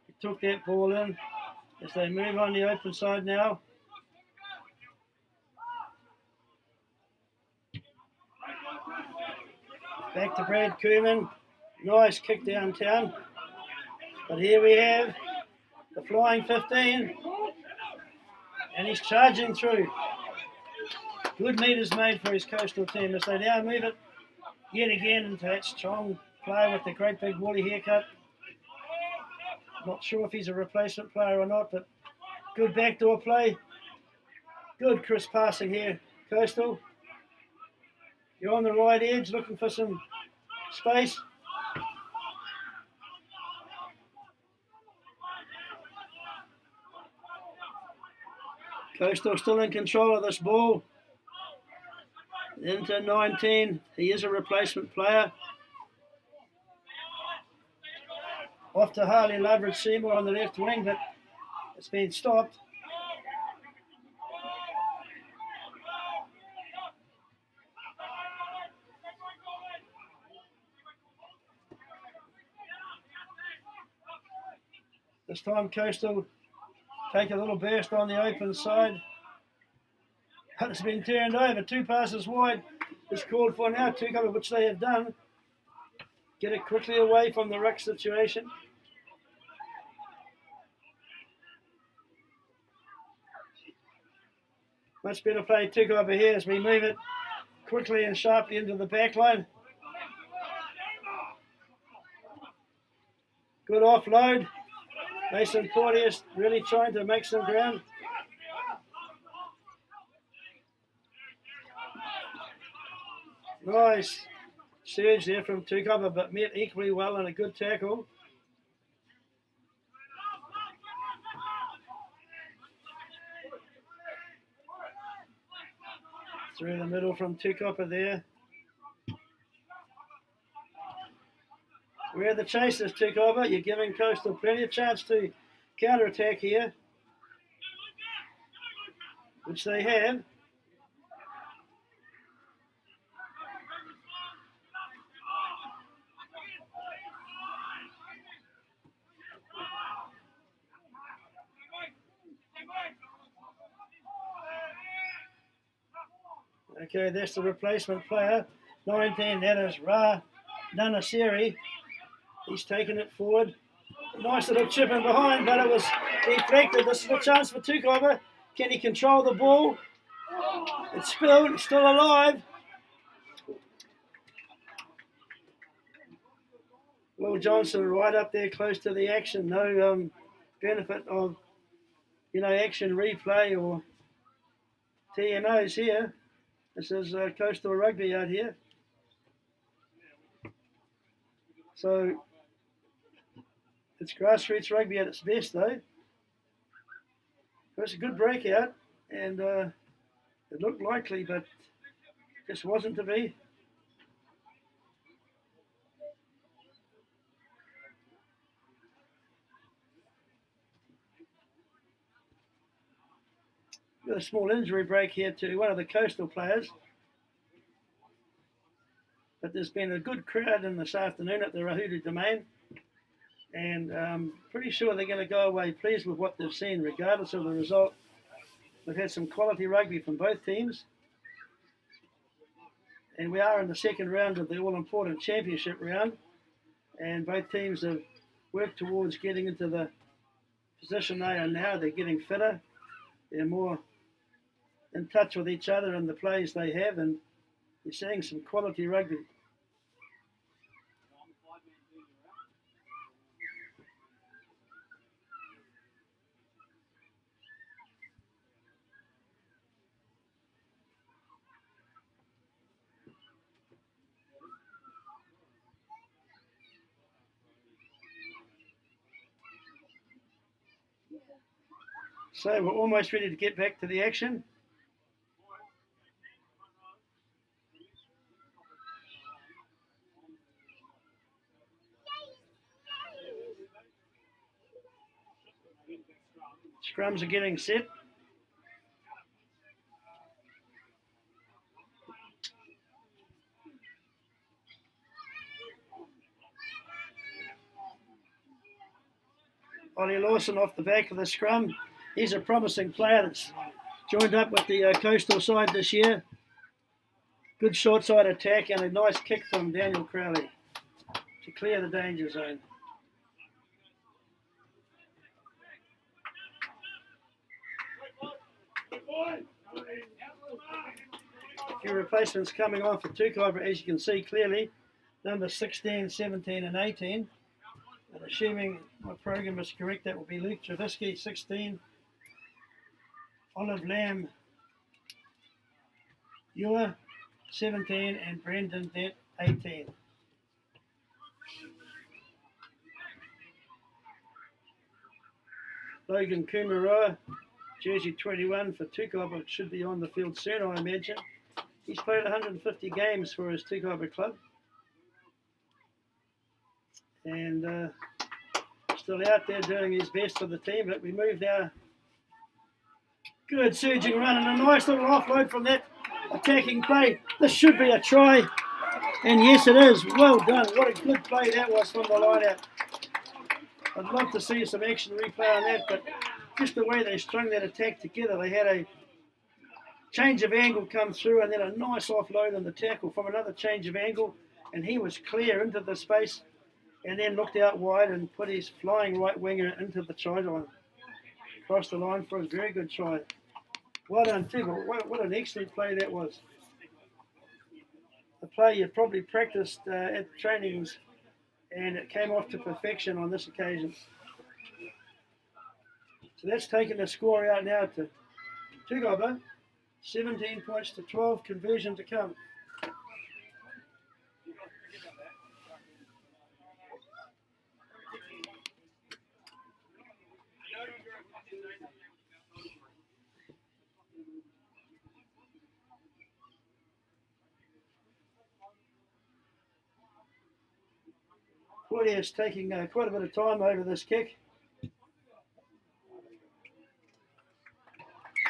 He took that ball in as they move on the open side now. Back to Brad Koeman. Nice kick downtown. But here we have the flying 15. And he's charging through. Good meters made for his coastal team as they now move it yet again into that strong player with the great big woolly haircut. Not sure if he's a replacement player or not, but good backdoor play. Good crisp passing here, Coastal. You're on the right edge looking for some space. Coastal still in control of this ball. Into 19. He is a replacement player. Off to Harley Loveridge Seymour on the left wing, but it's been stopped. This time Coastal take a little burst on the open side. But it's been turned over. 2 passes wide is called for now. Tukapa, which they have done. Get it quickly away from the ruck situation. Much better play Tukapa here as we move it quickly and sharply into the back line. Good offload. Mason Porteous really trying to make some ground. Nice surge there from Tukapa, but met equally well and a good tackle. Through the middle from Tukapa there. We're the chasers, Tukapa. You're giving Coastal plenty of chance to counter-attack here, which they have. Okay, that's the replacement player. 19, that is Ra Nanasiri. He's taken it forward. Nice little chip in behind, but it was deflected. This is a chance for Tukapa. Can he control the ball? It's spilled, it's still alive. Will Johnson right up there close to the action. No benefit of, action replay or TMOs here. This is Coastal Rugby out here. So it's grassroots rugby at its best, though. It was a good breakout, and it looked likely, but just wasn't to be. Got a small injury break here to one of the Coastal players. But there's been a good crowd in this afternoon at the Rahudu Domain. And I'm pretty sure they're going to go away pleased with what they've seen, regardless of the result. We've had some quality rugby from both teams. And we are in the second round of the all-important championship round. And both teams have worked towards getting into the position they are now. They're getting fitter. They're more in touch with each other and the plays they have, and you're seeing some quality rugby. So we're almost ready to get back to the action. Scrums are getting set. Ollie Lawson off the back of the scrum. He's a promising player that's joined up with the Coastal side this year. Good short side attack and a nice kick from Daniel Crowley to clear the danger zone. A few replacements coming on for Tukapa, as you can see clearly. Number 16, 17 and 18. And assuming my program is correct, that will be Luke Travisky, 16. Olive Lamb, Ewer, 17, and Brendan Dent, 18. Logan Kumaroa, jersey 21 for Tukapa, should be on the field soon, I imagine. He's played 150 games for his Tukapa club. And still out there doing his best for the team, but we move now. Good surging run and a nice little offload from that attacking play. This should be a try. And yes, it is. Well done. What a good play that was from the line out. I'd love to see some action replay on that, but just the way they strung that attack together, they had a change of angle come through and then a nice offload on the tackle from another change of angle, and he was clear into the space and then looked out wide and put his flying right winger into the try line. Across the line for a very good try. Well done, too. What an excellent play that was. A play you probably practiced at trainings, and it came off to perfection on this occasion. So that's taken the score out now to Tukapa. 17 points to 12, conversion to come. Claudia's taking quite a bit of time over this kick.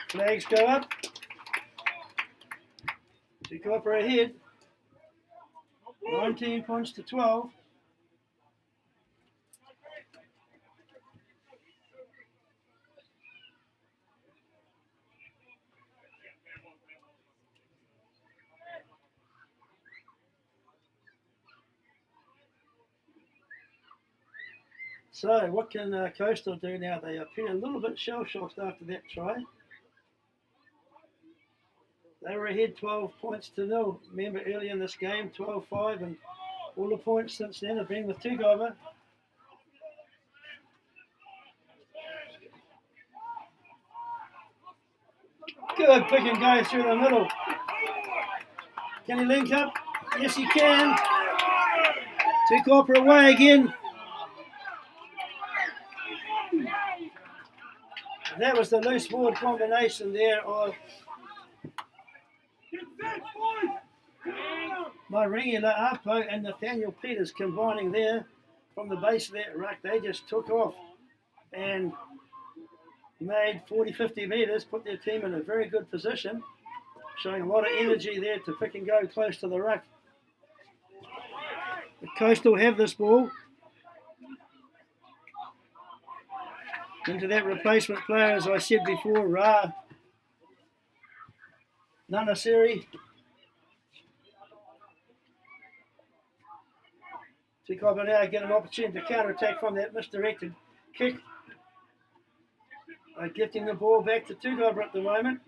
Flags go up. Tukapa ahead. 19 points to 12. So, what can Coastal do now? They appear a little bit shell-shocked after that try. They were ahead 12 points to 0. Remember early in this game, 12-5, and all the points since then have been with Tukapa. Good pick and go through the middle. Can he link up? Yes, he can. Tukapa away again. That was the loose forward combination there of Maringi La'apo and Nathaniel Peters combining there from the base of that ruck. They just took off and made 40-50 metres, put their team in a very good position, showing a lot of energy there to pick and go close to the ruck. The Coastal have this ball. Into that replacement player, as I said before, Ra Nanasiri. Tukapa now get an opportunity to counter-attack from that misdirected kick. Gifting the ball back to Tukapa at the moment.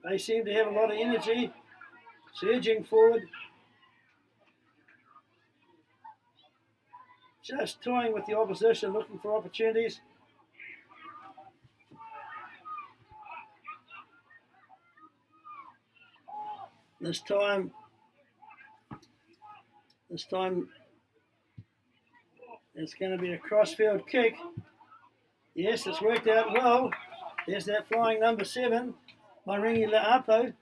They seem to have a lot of energy, surging forward. Just toying with the opposition, looking for opportunities. This time it's going to be a crossfield kick. Yes, it's worked out well. There's that flying number 7, Maringi La'apo.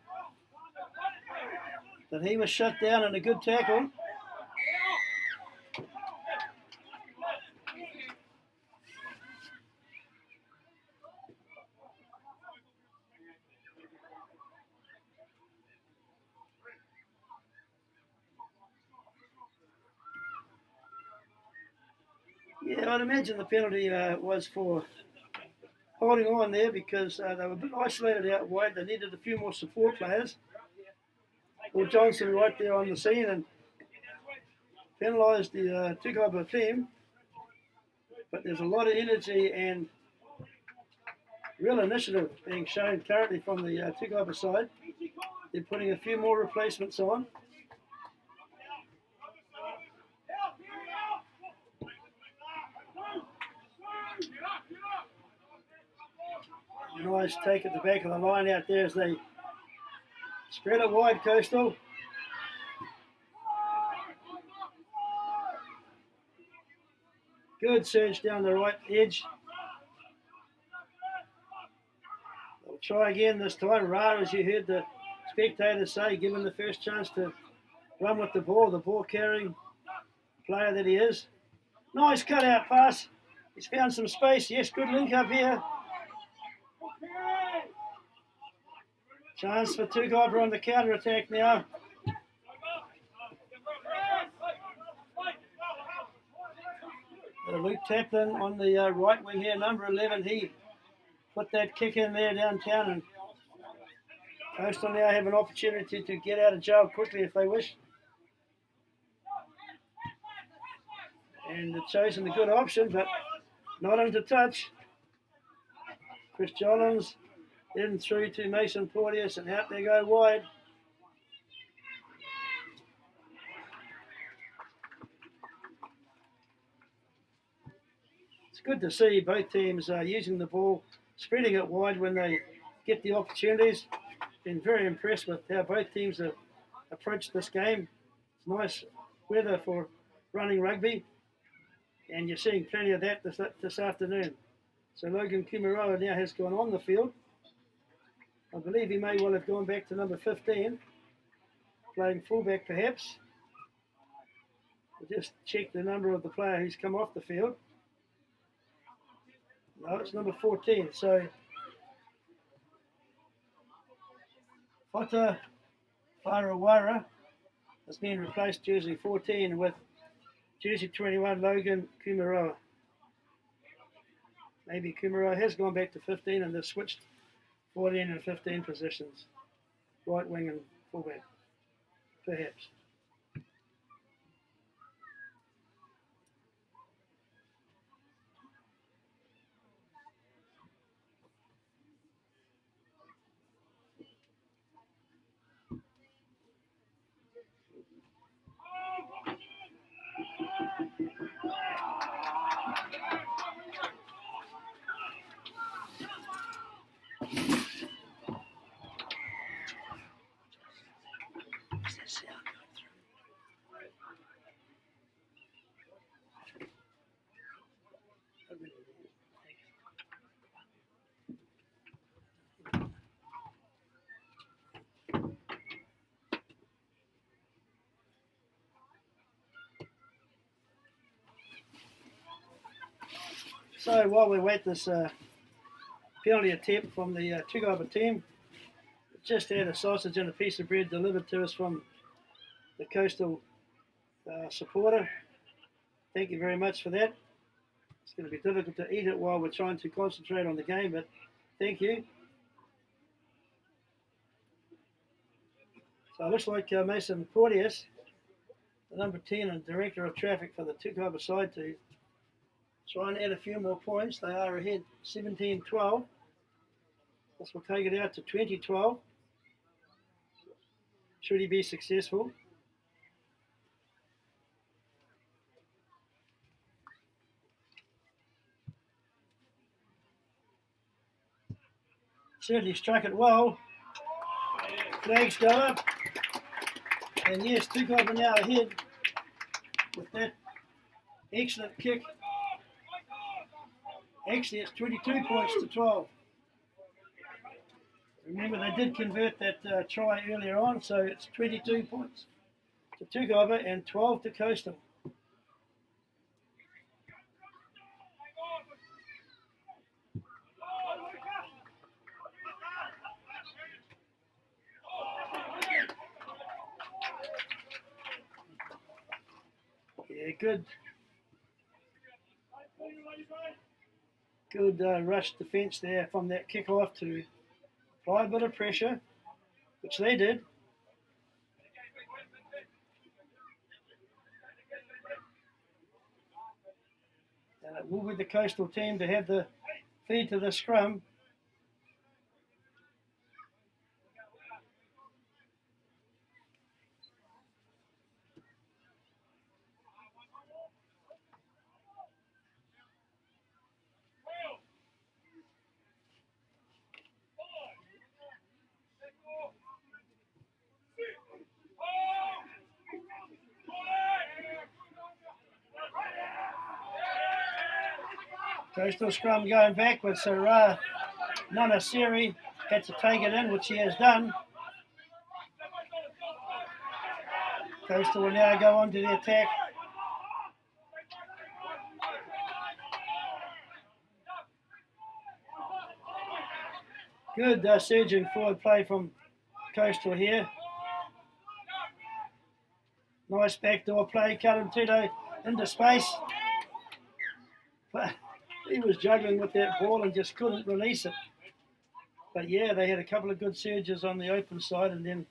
But he was shut down in a good tackle. Yeah, I'd imagine the penalty was for holding on there because they were a bit isolated out wide. They needed a few more support players. Well, Johnson right there on the scene and penalised the Tukapa team. But there's a lot of energy and real initiative being shown currently from the Tukapa side. They're putting a few more replacements on. Nice take at the back of the line out there as they spread it wide, Coastal. Good surge down the right edge. They'll try again this time. Ra, as you heard the spectators say, given the first chance to run with the ball carrying player that he is. Nice cut out pass. He's found some space. Yes, good link up here. Chance for Tukapa on the counter attack now. Luke Taplin on the right wing here, number 11. He put that kick in there downtown, and Coastal now have an opportunity to get out of jail quickly if they wish. And they've chosen the good option, but not into touch. Chris Jollins in through to Mason Porteous, and out they go wide. It's good to see both teams using the ball, spreading it wide when they get the opportunities. Been very impressed with how both teams have approached this game. It's nice weather for running rugby, and you're seeing plenty of that this afternoon. So Logan Kumaroa now has gone on the field. I believe he may well have gone back to number 15, playing fullback perhaps. We'll just check the number of the player who's come off the field. No, it's number 14. So Fota Farawara has been replaced jersey 14 with jersey 21 Logan Kumaroa. Maybe Kumaroa has gone back to 15 and they've switched 14 and 15 positions. Right wing and fullback, perhaps. So while we wait this penalty attempt from the Tukapa team, just had a sausage and a piece of bread delivered to us from the Coastal supporter. Thank you very much for that. It's going to be difficult to eat it while we're trying to concentrate on the game, but thank you. So it looks like Mason Porteous, the number 10 and director of traffic for the Tukapa side, to try and add a few more points. They are ahead 17-12. This will take it out to 20-12. Should he be successful? Certainly struck it well. Flags go up. And yes, Tukapa now ahead with that excellent kick. Actually, it's 22 points to 12. Remember, they did convert that try earlier on, so it's 22 points to Tukapa and 12 to Coastal. Yeah, good Good rush defence there from that kick-off to apply a bit of pressure, which they did. And it will be the Coastal team to have the feed to the scrum. Coastal scrum going backwards, so Nana Seri had to take it in, which he has done. Coastal will now go on to the attack. Good surging forward play from Coastal here. Nice backdoor play, Callum Tito into space. But he was juggling with that ball and just couldn't release it. But yeah, they had a couple of good surges on the open side, and then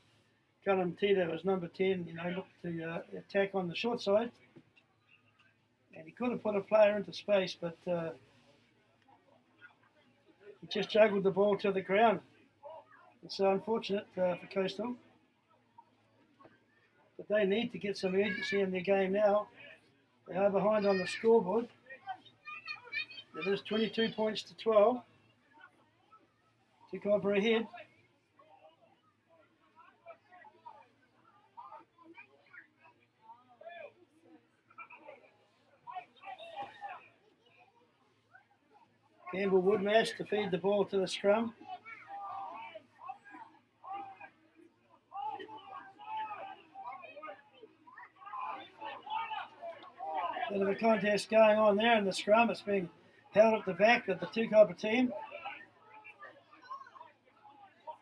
Callum Tito was number 10, looked to attack on the short side. And he could have put a player into space, but he just juggled the ball to the ground. It's so unfortunate for Coastal. But they need to get some urgency in their game now. They are behind on the scoreboard. It is 22 points to 12. Tukapa ahead. Campbell Woodmash to feed the ball to the scrum. Bit of a contest going on there in the scrum. It's being held at the back of the Tukapa team.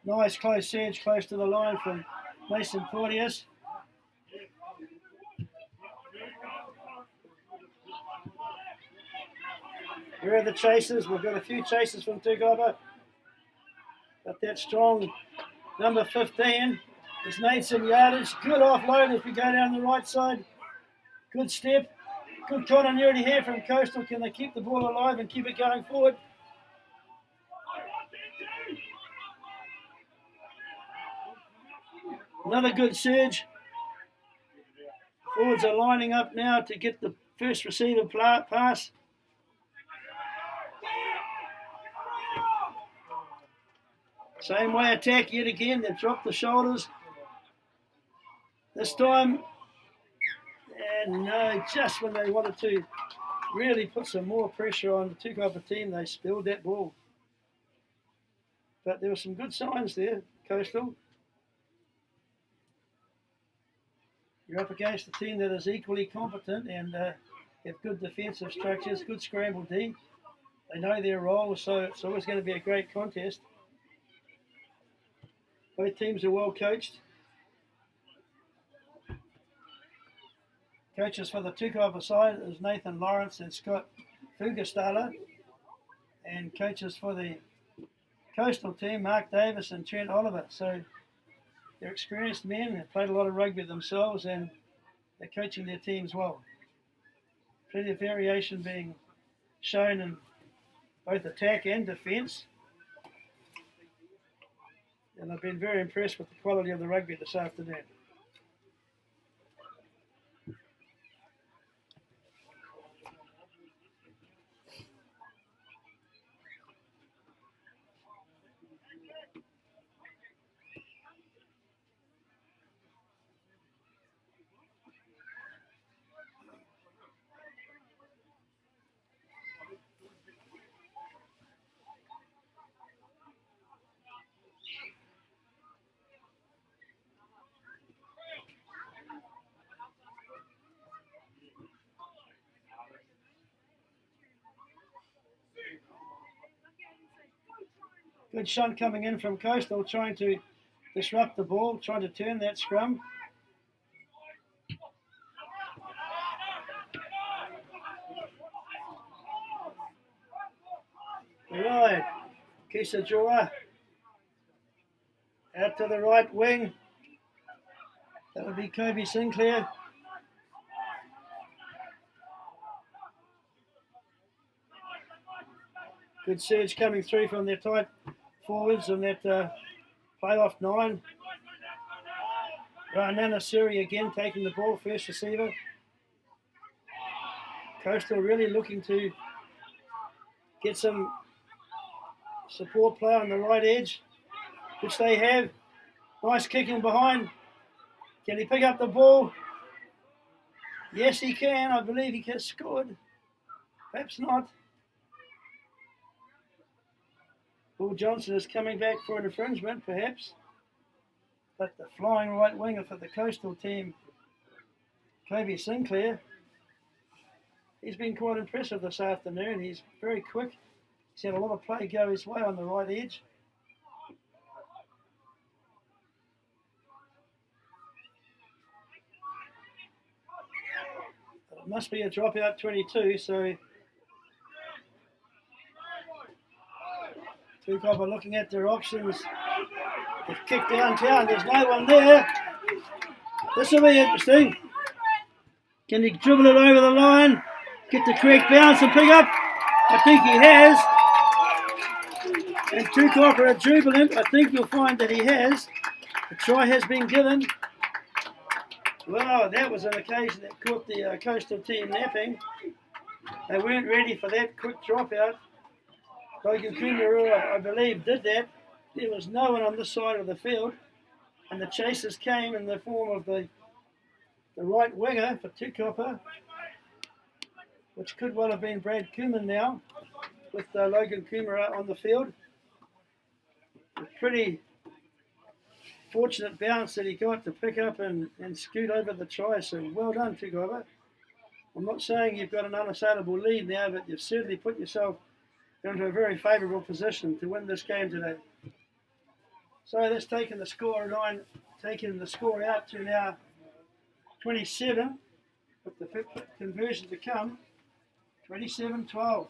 Nice close surge close to the line from Mason Porteous. Where are the chasers? We've got a few chasers from Tukapa. But that strong number 15 has made some yardage. Good offload if we go down the right side. Good step. Good continuity here from Coastal. Can they keep the ball alive and keep it going forward? Another good surge. Forwards are lining up now to get the first receiver pass. Same way attack yet again. They've dropped the shoulders. This time, and no, just when they wanted to really put some more pressure on the Tukapa team, they spilled that ball. But there were some good signs there, Coastal. You're up against a team that is equally competent and have good defensive structures, good scramble D. They know their role, so it's always going to be a great contest. Both teams are well coached. Coaches for the Tukapa side is Nathan Lawrence and Scott Fugastala. And coaches for the Coastal team, Mark Davis and Trent Oliver. So they're experienced men, they've played a lot of rugby themselves and they're coaching their teams well. Plenty of variation being shown in both attack and defence. And I've been very impressed with the quality of the rugby this afternoon. Good shunt coming in from Coastal, trying to disrupt the ball, trying to turn that scrum. Right, Kisajura out to the right wing. That would be Kobe Sinclair. Good surge coming through from their tight forwards and that playoff 9. Ranana Suri again taking the ball, first receiver. Coastal really looking to get some support play on the right edge, which they have. Nice kicking behind. Can he pick up the ball? Yes, he can. I believe he has scored. Perhaps not. Paul Johnson is coming back for an infringement, perhaps. But the flying right winger for the Coastal team, Kobe Sinclair, he's been quite impressive this afternoon. He's very quick. He's had a lot of play go his way on the right edge. But it must be a dropout 22, so Tukapa looking at their options. They've kicked downtown. There's no one there. This will be interesting. Can he dribble it over the line? Get the correct bounce and pick up? I think he has. And Tukapa are jubilant. I think you'll find that he has. The try has been given. Wow, that was an occasion that caught the Coastal team napping. They weren't ready for that quick dropout. Logan Kumarua, I believe, did that. There was no one on this side of the field. And the chasers came in the form of the right winger for Tukapa, which could well have been Brad Kuman now, with Logan Kumara on the field. A pretty fortunate bounce that he got to pick up and scoot over the try, so well done, Tukapa. I'm not saying you've got an unassailable lead now, but you've certainly put yourself into a very favourable position to win this game today. So that's taken the score out to now 27, with the conversion to come, 27-12.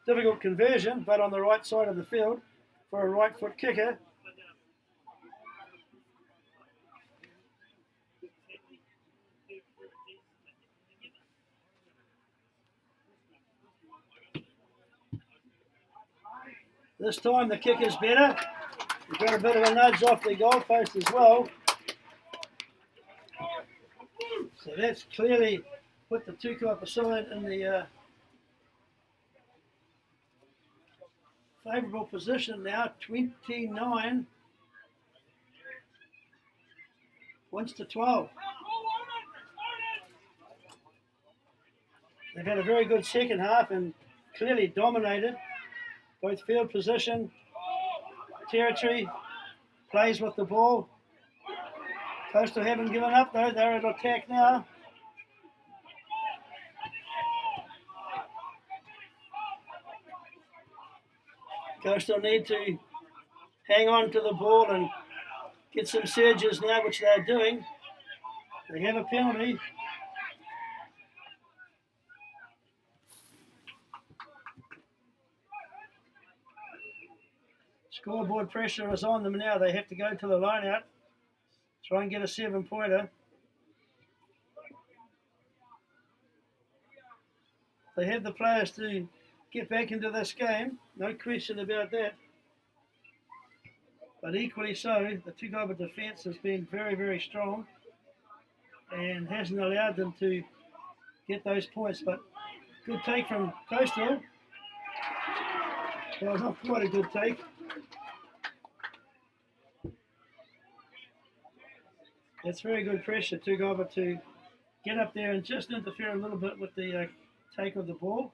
Difficult conversion, but on the right side of the field for a right foot kicker. This time the kick is better. We've got a bit of a nudge off the goalpost as well. So that's clearly put the Tukapa side in the favourable position now, 29 points to 12. They've had a very good second half and clearly dominated both field position, territory, plays with the ball. Coastal haven't given up though, they're at attack now. Coastal need to hang on to the ball and get some surges now, which they're doing. They have a penalty. Scoreboard pressure is on them now. They have to go to the line out, try and get a 7-pointer. They have the players to get back into this game, no question about that. But equally so, the Tukapa defence has been very, very strong and hasn't allowed them to get those points. But good take from Coastal. Well, not quite a good take. That's very good pressure, Tukapa, to get up there and just interfere a little bit with the take of the ball.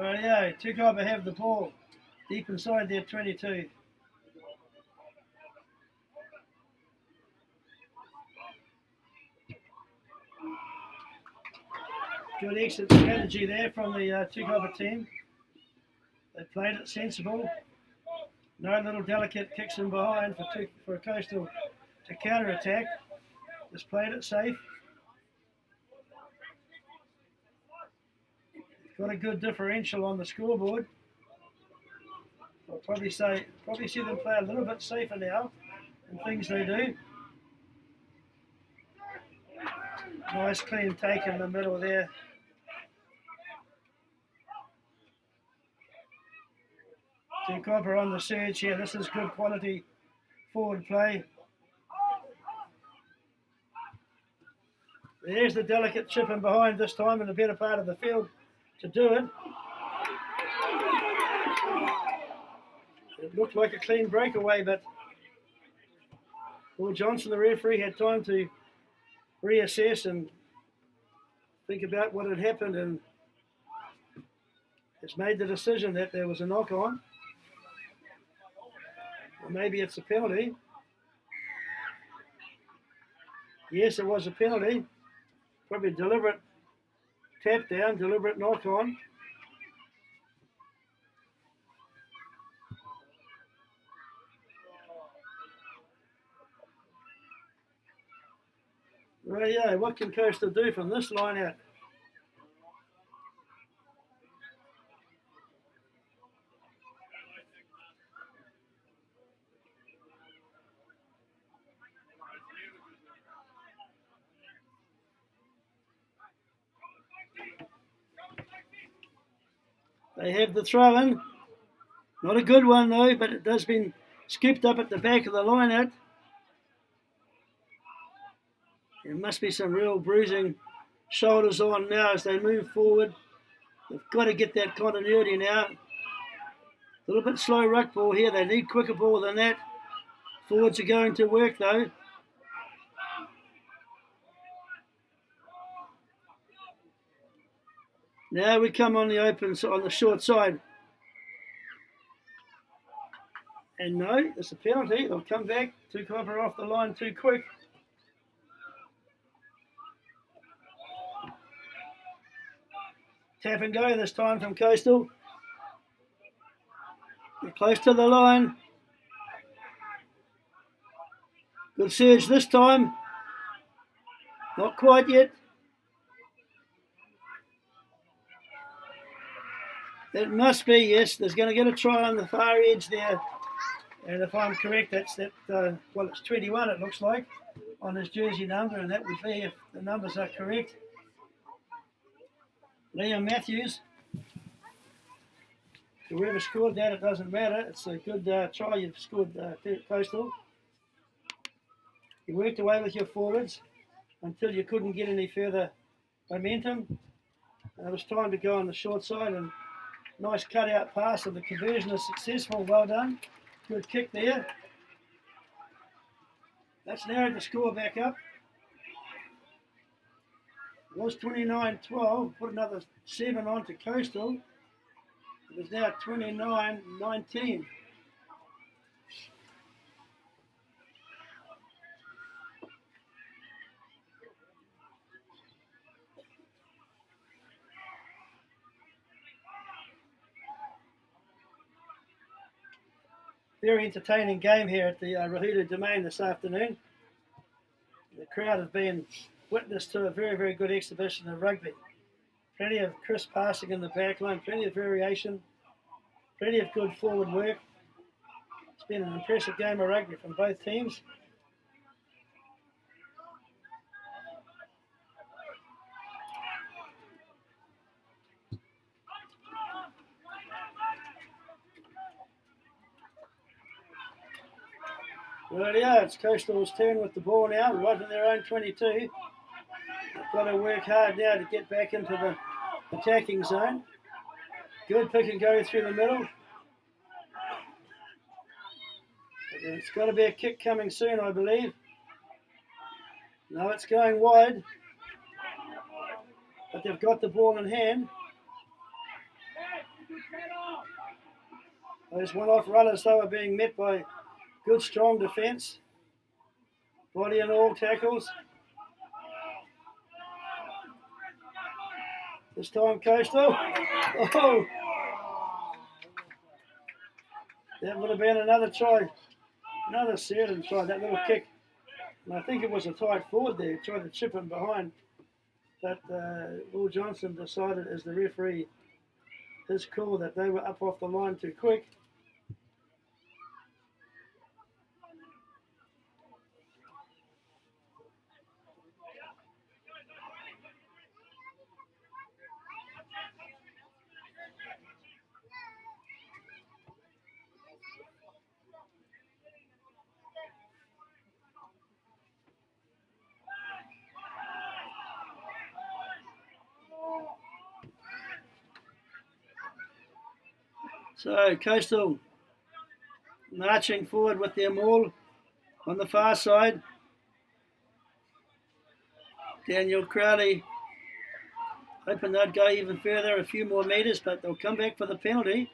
Rightio, Tukapa have the ball deep inside their 22. Good exit strategy there from the Tukapa team. They played it sensible. No little delicate kicks in behind for Coastal to counter-attack. Just played it safe. Got a good differential on the scoreboard. I'll probably see them play a little bit safer now in things they do. Nice clean take in the middle there. Tukapa on the surge here. This is good quality forward play. There's the delicate chip in behind this time in the better part of the field to do it. It looked like a clean breakaway, but Paul Johnson, the referee, had time to reassess and think about what had happened and has made the decision that there was a knock on. Or maybe it's a penalty. Yes, it was a penalty. Probably deliberate tap down, deliberate knock on. Rightio, what can Coastal do from this line out? They have the throw in. Not a good one though, but it does been skipped up at the back of the line out. There must be some real bruising shoulders on now as they move forward. They've got to get that continuity now. A little bit slow ruck ball here. They need quicker ball than that. Forwards are going to work though. Now we come on the open, on the short side. And no, it's a penalty. They'll come back. Tukapa off the line too quick. Tap and go this time from Coastal. They're close to the line. Good surge this time. Not quite yet. It must be, yes. There's going to get a try on the far edge there. And if I'm correct, that's that. Well, it's 21, it looks like, on his jersey number, and that would be, if the numbers are correct, Liam Matthews. Whoever scored that, it doesn't matter. It's a good try you've scored, Coastal. You worked away with your forwards until you couldn't get any further momentum. And it was time to go on the short side, and nice cut-out pass, and the conversion is successful. Well done. Good kick there. That's narrowed the score back up. It was 29-12. Put another 7 on to Coastal. It is now 29-19. Very entertaining game here at the Rahudu Domain this afternoon. The crowd have been witness to a very, very good exhibition of rugby. Plenty of crisp passing in the back line, plenty of variation, plenty of good forward work. It's been an impressive game of rugby from both teams. Rightio, it's Coastal's turn with the ball now, right in their own 22. They've got to work hard now to get back into the attacking zone. Good pick and go through the middle. It's got to be a kick coming soon, I believe. No, it's going wide. But they've got the ball in hand. Those one-off runners, though, are being met by good, strong defence. Body and all tackles. This time Coastal. Oh! That would have been another try. Another certain try, that little kick. And I think it was a tight forward there. He tried to chip him behind. But Will Johnson decided, as the referee, his call that they were up off the line too quick. So Coastal marching forward with their maul on the far side. Daniel Crowley hoping they'd go even further, a few more metres, but they'll come back for the penalty.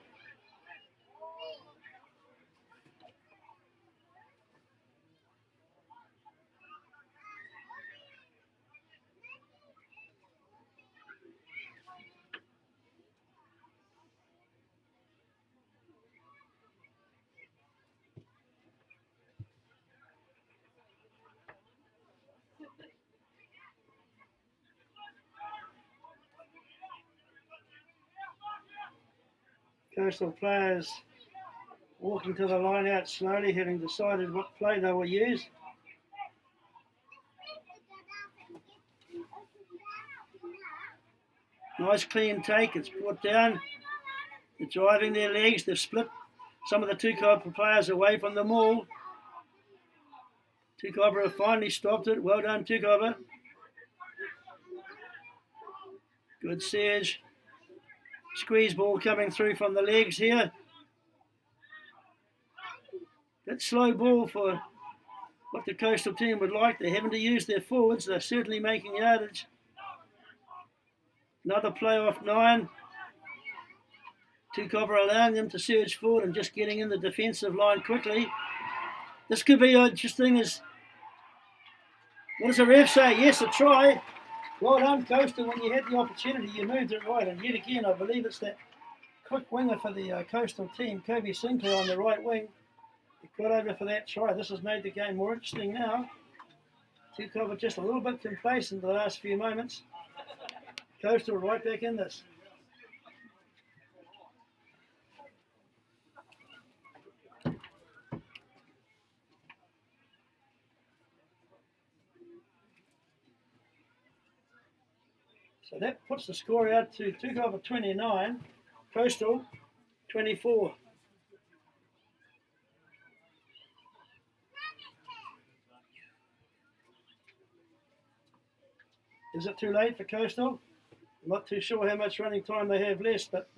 Coastal players walking to the line out slowly, having decided what play they will use. Nice clean take, it's brought down. They're driving their legs, they've split some of the Tukapa players away from the maul. Tukapa have finally stopped it. Well done, Tukapa. Good surge. Squeeze ball coming through from the legs here. Bit slow ball for what the Coastal team would like. They're having to use their forwards. They're certainly making yardage. Another play off 9. Tukapa allowing them to surge forward and just getting in the defensive line quickly. This could be interesting. What does the ref say? Yes, a try. Well done, Coastal. When you had the opportunity, you moved it right. And yet again, I believe it's that quick winger for the Coastal team, Kobe Sinclair on the right wing. He got over for that try. This has made the game more interesting now. Tukapa just a little bit complacent the last few moments. Coastal right back in this. So that puts the score out to Tukapa 29, Coastal 24. Is it too late for Coastal? I'm not too sure how much running time they have left, but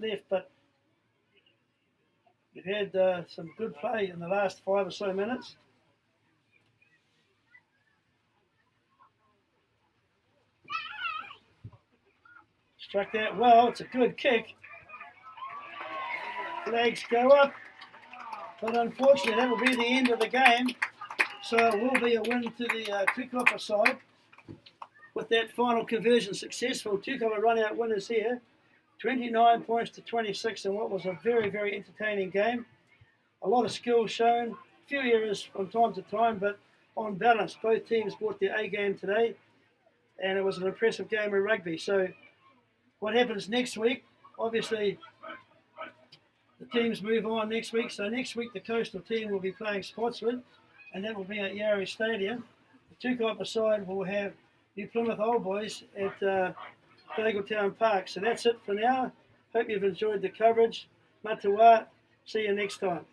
we've had some good play in the last 5 or so minutes. Struck that well. It's a good kick. Flags go up. But unfortunately, that will be the end of the game. So it will be a win to the Tukapa side. With that final conversion successful, Tukapa run-out winners here. 29 points to 26 in what was a very, very entertaining game. A lot of skill shown. A few errors from time to time, but on balance, both teams brought their A game today. And it was an impressive game of rugby. So what happens next week? Obviously, the teams move on next week. So next week, the Coastal team will be playing Spotswood, and that will be at Yarra Stadium. The Tukapa side will have New Plymouth Old Boys at Fagletown Park. So that's it for now. Hope you've enjoyed the coverage. Matawa. See you next time.